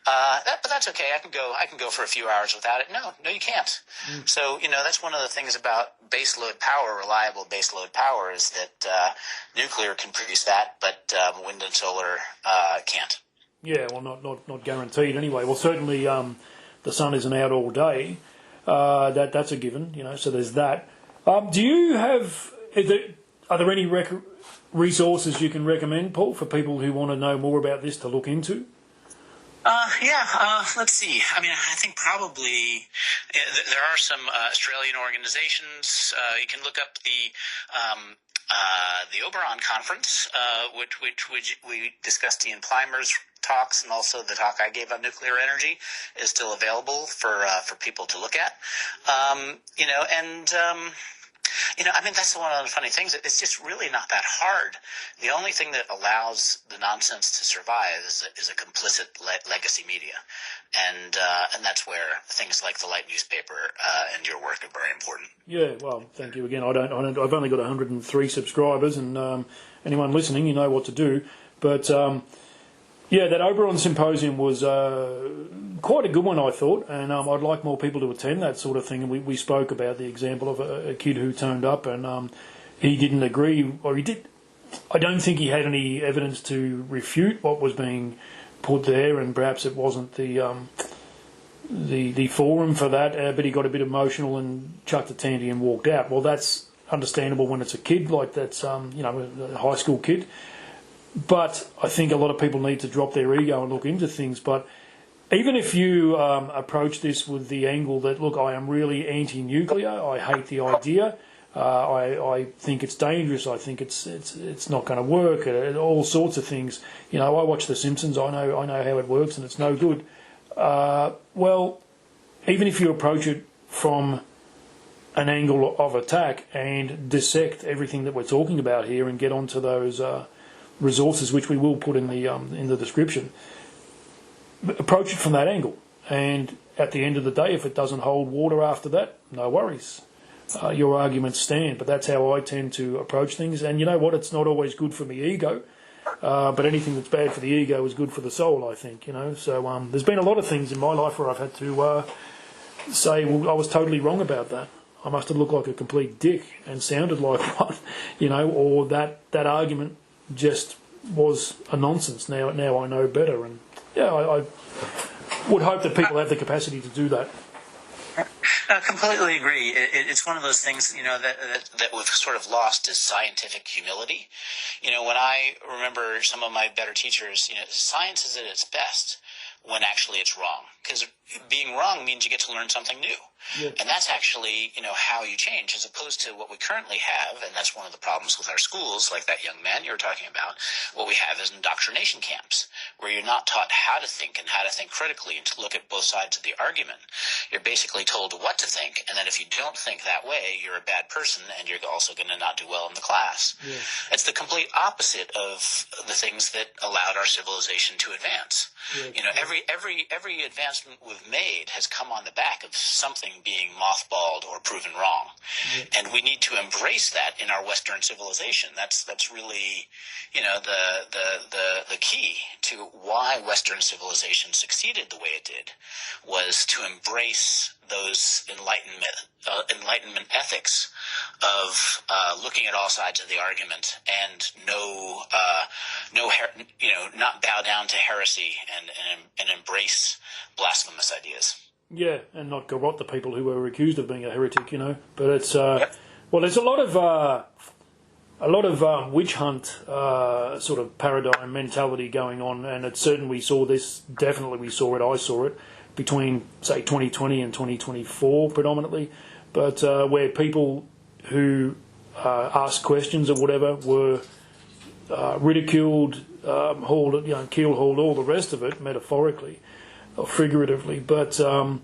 but that's okay. I can go for a few hours without it. No, you can't. So, that's one of the things about baseload power, reliable baseload power, is that nuclear can produce that, but wind and solar can't. Yeah, well, not guaranteed anyway. Well, certainly the sun isn't out all day. That's a given, so there's that. Do you have... Are there any resources you can recommend, Paul, for people who want to know more about this to look into? Let's see. I mean, I think probably there are some Australian organizations. You can look up the Oberon Conference, which we discussed Ian Plimer's talks, and also the talk I gave on nuclear energy is still available for people to look at. I mean, that's one of the funny things. It's just really not that hard. The only thing that allows the nonsense to survive is a complicit legacy media, and that's where things like the Light newspaper and your work are very important. Yeah, well, thank you again. I've only got 103 subscribers, and anyone listening, you know what to do. But that Oberon Symposium was quite a good one, I thought, and I'd like more people to attend that sort of thing. And we spoke about the example of a kid who turned up and he didn't agree, or he did. I don't think he had any evidence to refute what was being put there, and perhaps it wasn't the forum for that. But he got a bit emotional and chucked a tanty and walked out. Well, that's understandable when it's a kid, like that's a high school kid. But I think a lot of people need to drop their ego and look into things. But even if you approach this with the angle that, look, I am really anti-nuclear, I hate the idea, I think it's dangerous, I think it's not going to work, all sorts of things. I watch The Simpsons, I know how it works, and it's no good. Well, even if you approach it from an angle of attack and dissect everything that we're talking about here and get onto those resources, which we will put in the description, approach it from that angle, and at the end of the day, if it doesn't hold water after that, no worries, your arguments stand. But that's how I tend to approach things, and you know what, it's not always good for my ego, but anything that's bad for the ego is good for the soul, I think. So there's been a lot of things in my life where I've had to say, well, I was totally wrong about that, I must have looked like a complete dick and sounded like one, or that argument just was a nonsense. Now I know better, and I would hope that people have the capacity to do that. I completely agree. It's one of those things, that we've sort of lost is scientific humility. When I remember some of my better teachers, science is at its best when actually it's wrong, because being wrong means you get to learn something new. Yeah. And that's actually, how you change, as opposed to what we currently have, and that's one of the problems with our schools, like that young man you were talking about. What we have is indoctrination camps, where you're not taught how to think and how to think critically and to look at both sides of the argument. You're basically told what to think, and then if you don't think that way, you're a bad person, and you're also going to not do well in the class. Yeah. It's the complete opposite of the things that allowed our civilization to advance. Yeah. Every advancement we've made has come on the back of something being mothballed or proven wrong. Yeah. And we need to embrace that in our Western civilization. That's really, the key to why Western civilization succeeded the way it did, was to embrace those enlightenment ethics of looking at all sides of the argument and not bow down to heresy and embrace blasphemous ideas. Yeah, and not garrot the people who were accused of being a heretic, But it's well, there's a lot of witch hunt sort of paradigm mentality going on, and it certainly we saw it. I saw it between, say, 2020 and 2024 predominantly, but where people who asked questions or whatever were ridiculed, hauled, keel-hauled, all the rest of it, metaphorically or figuratively. But I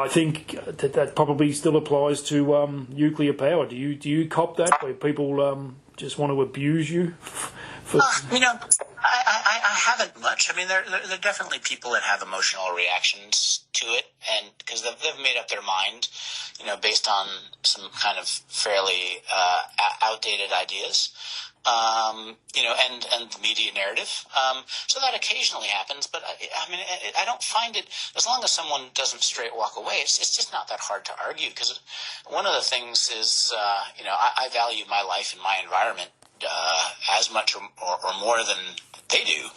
think that probably still applies to nuclear power. Do you cop that, where people just want to abuse you? I haven't much. I mean, there are definitely people that have emotional reactions to it, and because they've made up their mind, based on some kind of fairly outdated ideas. And the media narrative. So that occasionally happens, but I don't find it, as long as someone doesn't straight walk away, it's just not that hard to argue, because one of the things is, I value my life and my environment as much or more than they do.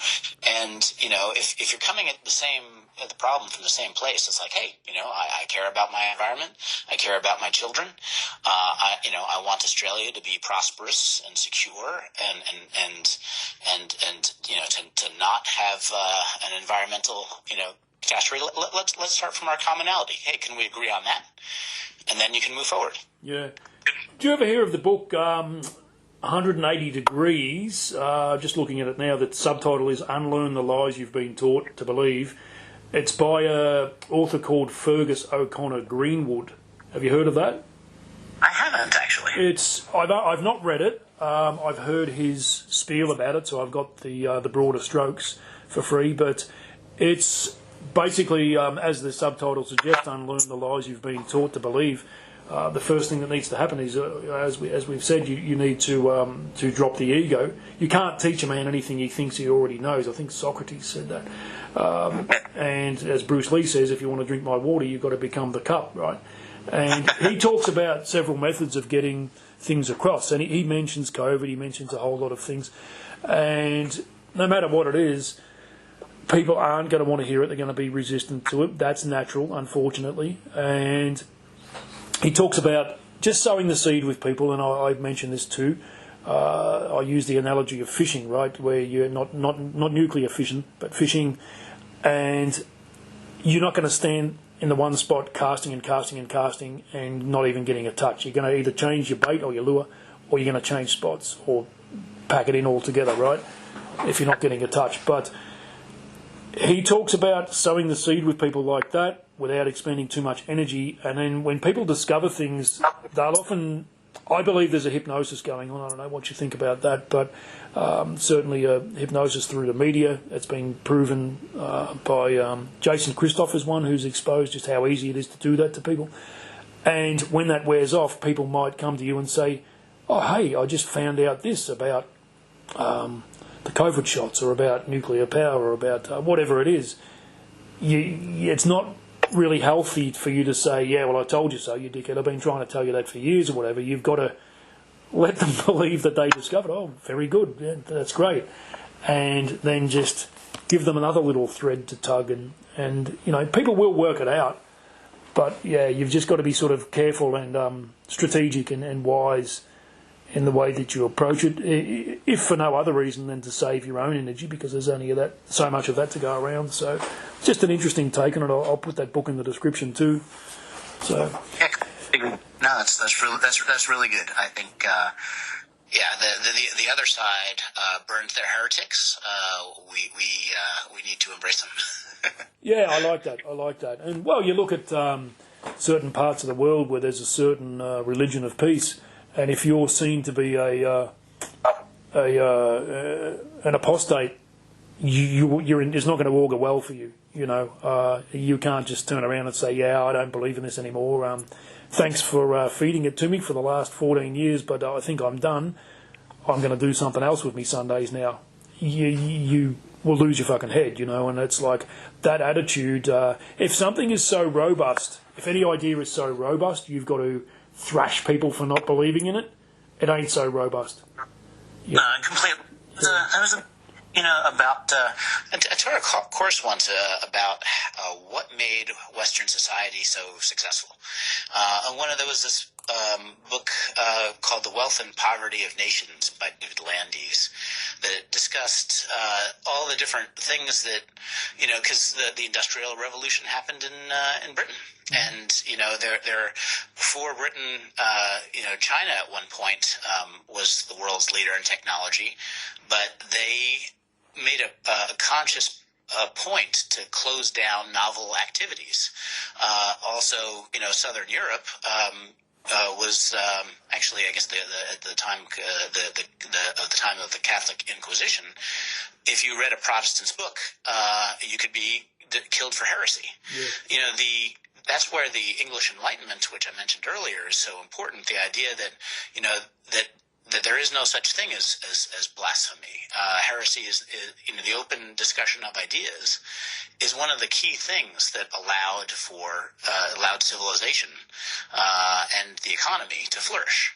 And, if you're coming at the problem from the same place, it's like, hey, I care about my environment. I care about my children. I want Australia to be prosperous and secure and to not have an environmental, catastrophe. Let's start from our commonality. Hey, can we agree on that? And then you can move forward. Yeah. Do you ever hear of the book 180 Degrees? Just looking at it now, the subtitle is Unlearn the Lies You've Been Taught to Believe. It's by an author called Fergus O'Connor Greenwood. Have you heard of that? I haven't, actually. I've not read it. I've heard his spiel about it, so I've got the broader strokes for free. But it's basically, as the subtitle suggests, unlearn the lies you've been taught to believe. The first thing that needs to happen is, as we've said, you need to drop the ego. You can't teach a man anything he thinks he already knows. I think Socrates said that. And as Bruce Lee says, if you want to drink my water, you've got to become the cup, right? And he talks about several methods of getting things across. And he mentions COVID, he mentions a whole lot of things. And no matter what it is, people aren't going to want to hear it. They're going to be resistant to it. That's natural, unfortunately. And he talks about just sowing the seed with people, and I mentioned this too. I use the analogy of fishing, right, where you're not nuclear fishing, but fishing, and you're not going to stand in the one spot casting and casting and casting and not even getting a touch. You're going to either change your bait or your lure, or you're going to change spots or pack it in altogether, right, if you're not getting a touch. But he talks about sowing the seed with people like that without expending too much energy, and then when people discover things, they'll often, I believe there's a hypnosis going on. I don't know what you think about that, but certainly a hypnosis through the media. It's been proven by Jason Christoff is one who's exposed just how easy it is to do that to people. And when that wears off, people might come to you and say, oh, hey, I just found out this about the COVID shots or about nuclear power or about whatever it is. It's not really healthy for you to say, yeah, well, I told you so, you dickhead. I've been trying to tell you that for years or whatever. You've got to let them believe that they discovered, oh, very good, yeah, that's great. And then just give them another little thread to tug. And people will work it out. But, yeah, you've just got to be sort of careful and strategic and wise in the way that you approach it, if for no other reason than to save your own energy, because there's only so much of that to go around. So just an interesting take on it. I'll put that book in the description too. So no, that's really good. I think the other side burns their heretics. We need to embrace them. Yeah, I like that. And well, you look at certain parts of the world where there's a certain religion of peace. And if you're seen to be an apostate, it's not going to augur well for you. You can't just turn around and say, "Yeah, I don't believe in this anymore. Thanks for feeding it to me for the last 14 years, but I think I'm done. I'm going to do something else with me Sundays now." You will lose your fucking head, And it's like that attitude. If something is so robust, if any idea is so robust, you've got to thrash people for not believing in it. It ain't so robust. Yeah. Completely. I was, about I taught a course once about what made Western society so successful. And one of there was this book called The Wealth and Poverty of Nations by David Landis that discussed all the different things that, because the Industrial Revolution happened in Britain. And, there before Britain, China at one point was the world's leader in technology, but they made a conscious point to close down novel activities. Also, Southern Europe was actually, I guess, at the time of the time of the Catholic Inquisition. If you read a Protestant's book, you could be killed for heresy. Yeah. That's where the English Enlightenment, which I mentioned earlier, is so important. The idea that that there is no such thing as blasphemy. Heresy is the open discussion of ideas is one of the key things that allowed civilization and the economy to flourish.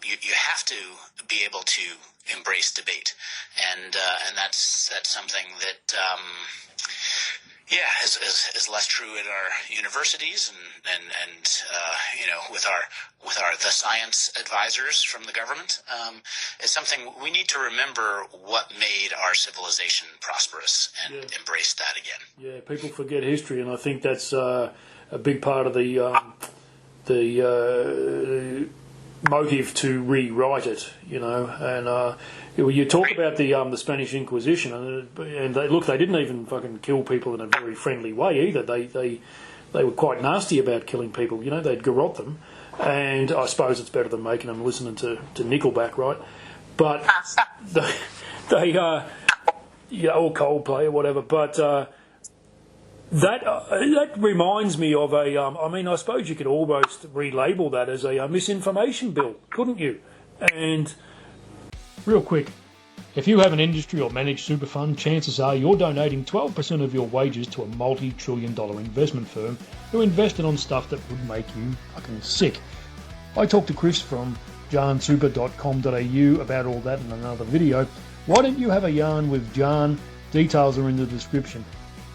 You have to be able to embrace debate, and that's something that is less true in our universities and with our the science advisors from the government. Is something we need to remember what made our civilization prosperous and embrace that again. Yeah, people forget history, and I think that's a big part of the motive to rewrite it, and you talk about the Spanish Inquisition, and they didn't even fucking kill people in a very friendly way either. They were quite nasty about killing people. They'd garrote them, and I suppose it's better than making them listening to Nickelback, right? But they or Coldplay or whatever. But that reminds me of I suppose you could almost relabel that as a misinformation bill, couldn't you? And real quick, if you have an industry or managed super fund, chances are you're donating 12% of your wages to a multi-trillion-dollar investment firm who invested on stuff that would make you fucking sick. I talked to Chris from jarnsuper.com.au about all that in another video. Why don't you have a yarn with Jarn? Details are in the description.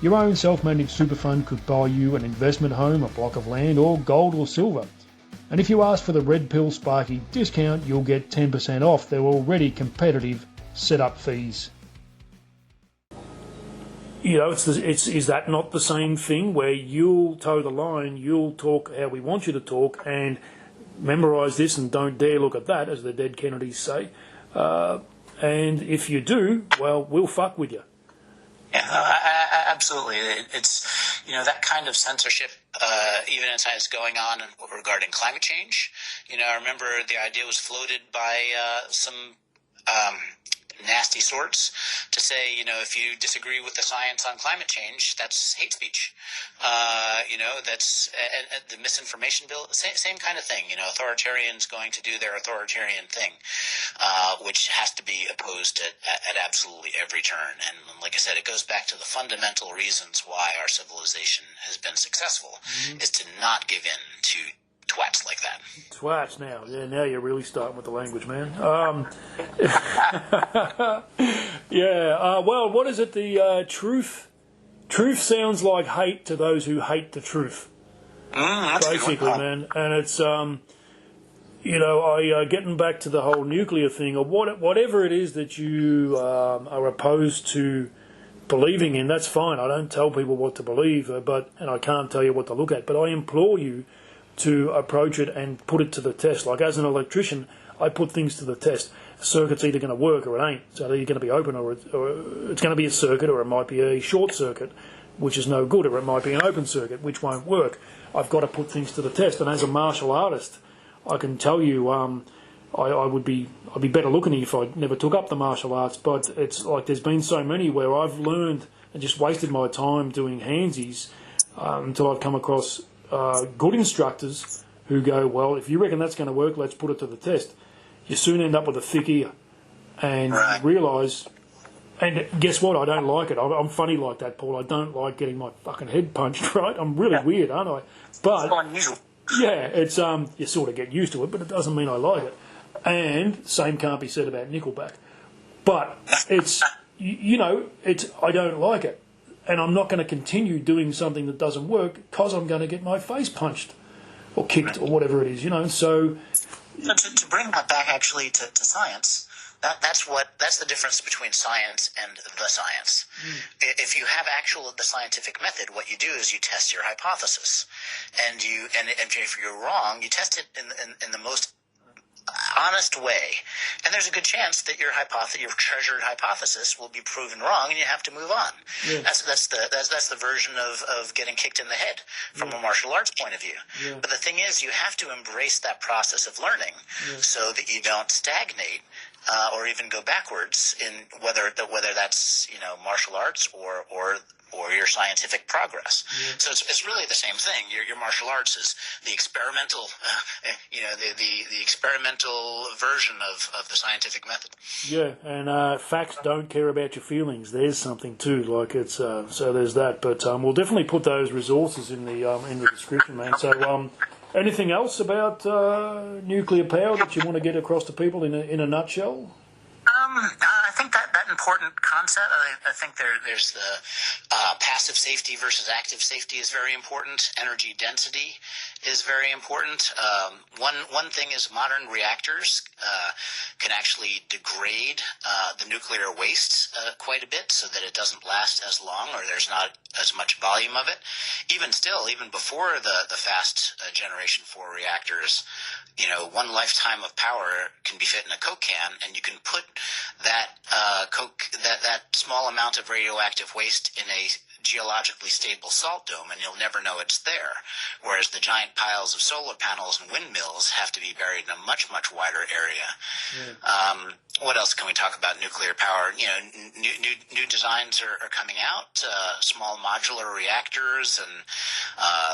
Your own self-managed super fund could buy you an investment home, a block of land, or gold or silver. And if you ask for the Red Pill Sparky discount, you'll get 10% off their already competitive setup fees. Is that not the same thing where you'll toe the line, you'll talk how we want you to talk, and memorise this and don't dare look at that, as the dead Kennedys say. And if you do, well, we'll fuck with you. Yeah, absolutely. It's, that kind of censorship, even in science, going on regarding climate change. I remember the idea was floated by some nasty sorts to say, if you disagree with the science on climate change, that's hate speech. That's the misinformation bill, same kind of thing. Authoritarians going to do their authoritarian thing, which has to be opposed at absolutely every turn. And like I said, it goes back to the fundamental reasons why our civilization has been successful, is to not give in to twats like that. Twats now. Yeah, now you're really starting with the language, man. Well, what is it? The truth sounds like hate to those who hate the truth. Basically, man. And it's, getting back to the whole nuclear thing, or whatever it is that you are opposed to believing in, that's fine. I don't tell people what to believe, and I can't tell you what to look at, but I implore you to approach it and put it to the test. Like, as an electrician, I put things to the test. A circuit's either going to work or it ain't. It's either going to be open or it's going to be a circuit, or it might be a short circuit, which is no good, or it might be an open circuit, which won't work. I've got to put things to the test. And as a martial artist, I can tell you I'd be better looking if I never took up the martial arts. But it's like there's been so many where I've learned and just wasted my time doing handsies until I've come across good instructors who go, well, if you reckon that's going to work, let's put it to the test. You soon end up with a thick ear and realise, and guess what, I don't like it. I'm funny like that, Paul. I don't like getting my fucking head punched, right? I'm really weird, aren't I? But, yeah, it's you sort of get used to it, but it doesn't mean I like it. And same can't be said about Nickelback. But it's, I don't like it. And I'm not going to continue doing something that doesn't work because I'm going to get my face punched or kicked or whatever it is, So to bring that back actually to science, that's the difference between science and the science. If you have the scientific method, what you do is you test your hypothesis, and if you're wrong, you test it in the most honest way, and there's a good chance that your treasured hypothesis will be proven wrong, and you have to move on. Yeah. That's the version of getting kicked in the head from a martial arts point of view. Yeah. But the thing is, you have to embrace that process of learning so that you don't stagnate or even go backwards in whether that's martial arts or your scientific progress. Yeah. So it's really the same thing. Your martial arts is the experimental, the experimental version of the scientific method. Yeah, and facts don't care about your feelings. There's something too, like it's so there's that. But we'll definitely put those resources in the description, man. So Anything else about nuclear power that you want to get across to people in a nutshell? I think that important concept. I think there's the passive safety versus active safety is very important. Energy density is very important. One thing is modern reactors can actually degrade the nuclear waste quite a bit, so that it doesn't last as long, or there's not as much volume of it. Even before the fast generation 4 reactors, one lifetime of power can be fit in a Coke can, and you can put that that small amount of radioactive waste in a geologically stable salt dome, and you'll never know it's there. Whereas the giant piles of solar panels and windmills have to be buried in a much, much wider area. Yeah. What else can we talk about nuclear power? New designs are coming out, small modular reactors and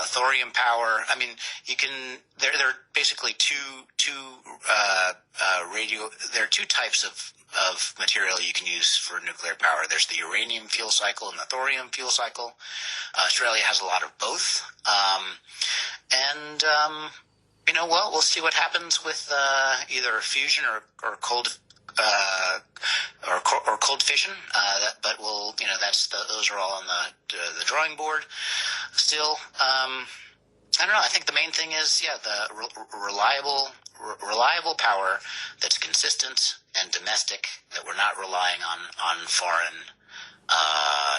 thorium power. I mean, there are basically there are two types of material you can use for nuclear power. There's the uranium fuel cycle and the thorium fuel cycle. Australia has a lot of both. We'll see what happens with either fusion or cold or cold fission. But those are all on the drawing board still. I don't know. I think the main thing is, the reliable power that's consistent and domestic, that we're not relying on foreign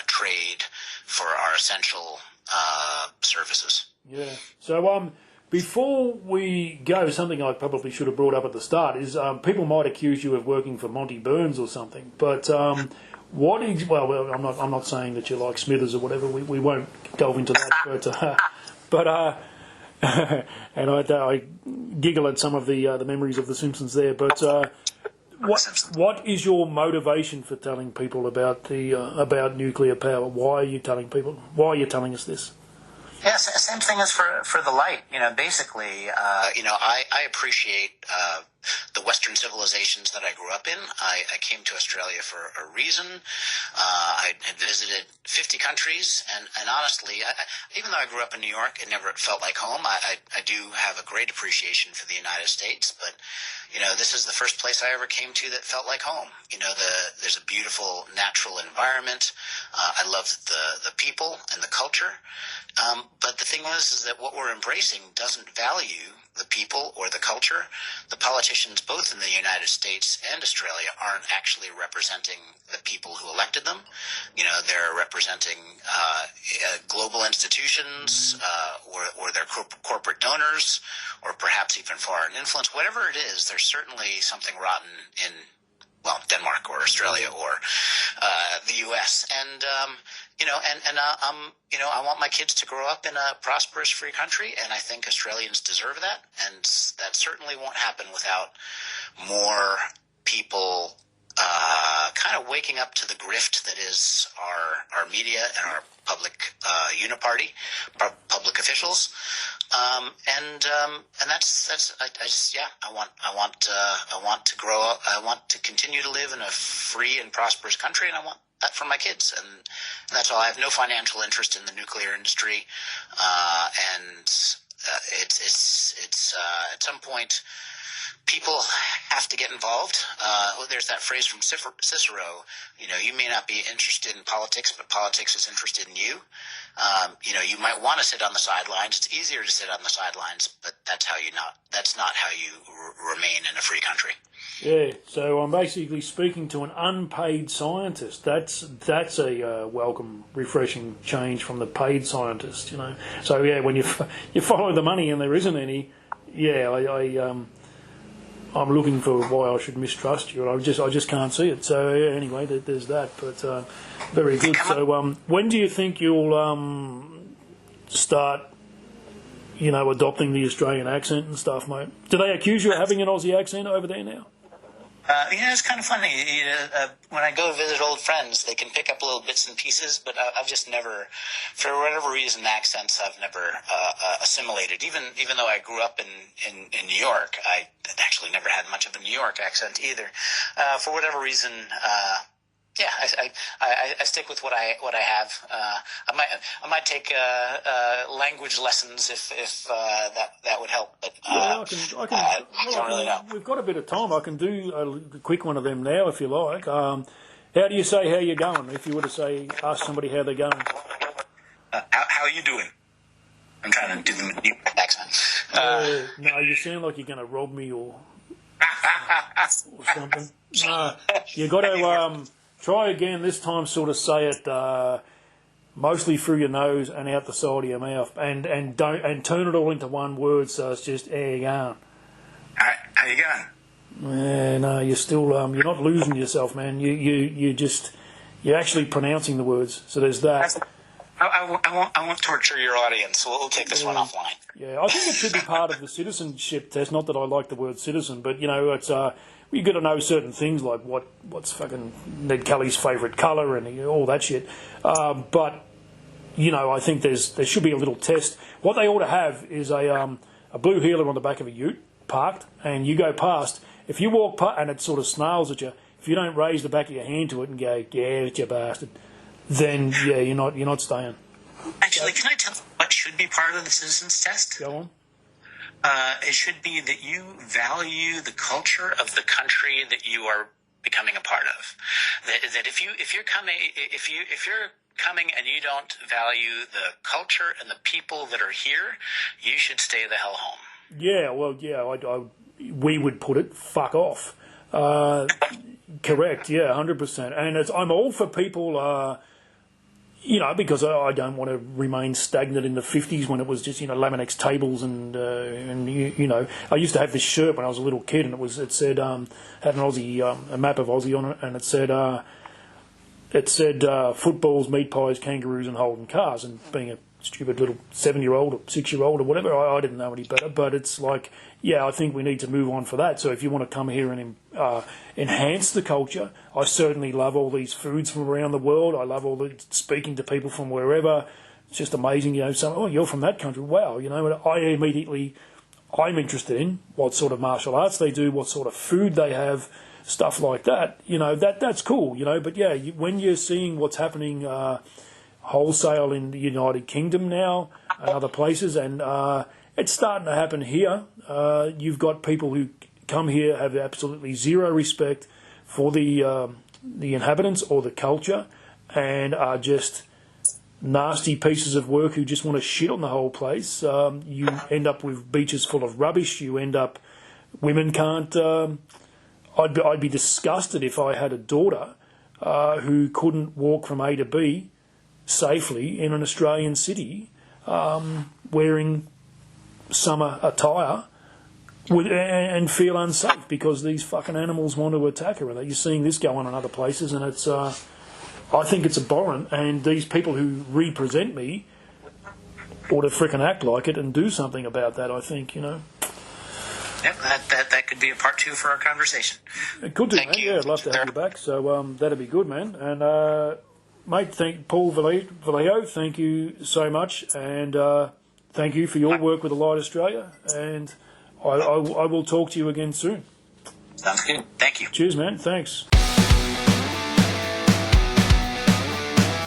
trade for our essential services. Yeah. So before we go, something I probably should have brought up at the start is people might accuse you of working for Monty Burns or something, but I'm not saying that you're like Smithers or whatever. We won't delve into that, but and I giggle at some of the memories of The Simpsons there. But what is your motivation for telling people about about nuclear power? Why are you telling people? Why are you telling us this? Yes, same thing as for the light. Basically, I appreciate the Western civilizations that I grew up in. I came to Australia for a reason. I had visited 50 countries, and honestly, even though I grew up in New York, it never felt like home. I do have a great appreciation for the United States, but this is the first place I ever came to that felt like home. There's a beautiful natural environment. I love the people and the culture. But the thing is that what we're embracing doesn't value the people or the culture. The politicians, both in the United States and Australia, aren't actually representing the people who elected them. They're representing global institutions or their corporate donors, or perhaps even foreign influence. Whatever it is, there's certainly something rotten in Denmark or Australia or the U.S. I want my kids to grow up in a prosperous, free country, and I think Australians deserve that. And that certainly won't happen without more people kind of waking up to the grift that is our media and our public uniparty, public officials. And that's I want to grow up. I want to continue to live in a free and prosperous country, and I want that for my kids, and that's all. I have no financial interest in the nuclear industry, and it's at some point people have to get involved. There's that phrase from Cicero, you may not be interested in politics, but politics is interested in you. You might want to sit on the sidelines. It's easier to sit on the sidelines, but that's not how you remain in a free country. Yeah, so I'm basically speaking to an unpaid scientist. That's a welcome, refreshing change from the paid scientist, So yeah, when you follow the money and there isn't any, I'm looking for why I should mistrust you, and I just can't see it. So anyway, there's that. But very good. So when do you think you'll start, adopting the Australian accent and stuff, mate? Do they accuse you of having an Aussie accent over there now? It's kind of funny. When I go visit old friends, they can pick up little bits and pieces, but I've just never, for whatever reason, accents I've never assimilated. Even though I grew up in New York, I actually never had much of a New York accent either. For whatever reason, Yeah, I stick with what I have. I might take language lessons if that would help. But I don't really know. We've got a bit of time. I can do a quick one of them now if you like. How do you say how you're going? If you were to ask somebody how they're going. How are you doing? I'm trying to do the new accent. No, you sound like you're going to rob me or something. You got to try again this time. Sort of say it mostly through your nose and out the side of your mouth, and turn it all into one word. So it's just how you going. How you going? No, you're still you're not losing yourself, man. You're actually pronouncing the words. So there's that. I won't torture your audience, so we'll take this one offline. Yeah, I think it should be part of the citizenship test. Not that I like the word citizen, but it's you got to know certain things like what's fucking Ned Kelly's favourite colour and all that shit. But I think there should be a little test. What they ought to have is a blue heeler on the back of a ute parked, and you go past. If you walk past and it sort of snarls at you, if you don't raise the back of your hand to it and go, "Yeah, you bastard," then you're not staying. Actually, can I tell you what should be part of the citizens test? Go on. It should be that you value the culture of the country that you are becoming a part of. That if you're coming and you don't value the culture and the people that are here, you should stay the hell home. Yeah, well, we would put it, fuck off. Correct, yeah, 100%. And I'm all for people, because I don't want to remain stagnant in the 50s when it was just, Laminex tables and I used to have this shirt when I was a little kid and it said, had an Aussie, a map of Aussie on it, and it said footballs, meat pies, kangaroos and Holden cars. And being a stupid little 7-year-old or 6-year-old or whatever, I didn't know any better. But it's like, I think we need to move on for that. So if you want to come here and enhance the culture, I certainly love all these foods from around the world. I love speaking to people from wherever. It's just amazing, you're from that country. Wow, I'm interested in what sort of martial arts they do, what sort of food they have, stuff like that. That's cool, But when you're seeing what's happening wholesale in the United Kingdom now and other places, and it's starting to happen here. You've got people who come here, have absolutely zero respect for the inhabitants or the culture, and are just nasty pieces of work who just want to shit on the whole place. You end up with beaches full of rubbish. You end up, women can't. I'd be disgusted if I had a daughter who couldn't walk from A to B safely in an Australian city wearing summer attire and feel unsafe because these fucking animals want to attack her. You're seeing this go on in other places, and it's I think it's abhorrent, and these people who represent me ought to frickin' act like it and do something about that, I think, Yep, that could be a part 2 for our conversation. It could do, man. Yeah, I'd love to have you back, so that'd be good, man. And mate, Paul Vallejo, thank you so much, and thank you for your work with the Light Australia, and I will talk to you again soon. Sounds good. Thank you. Cheers, man. Thanks.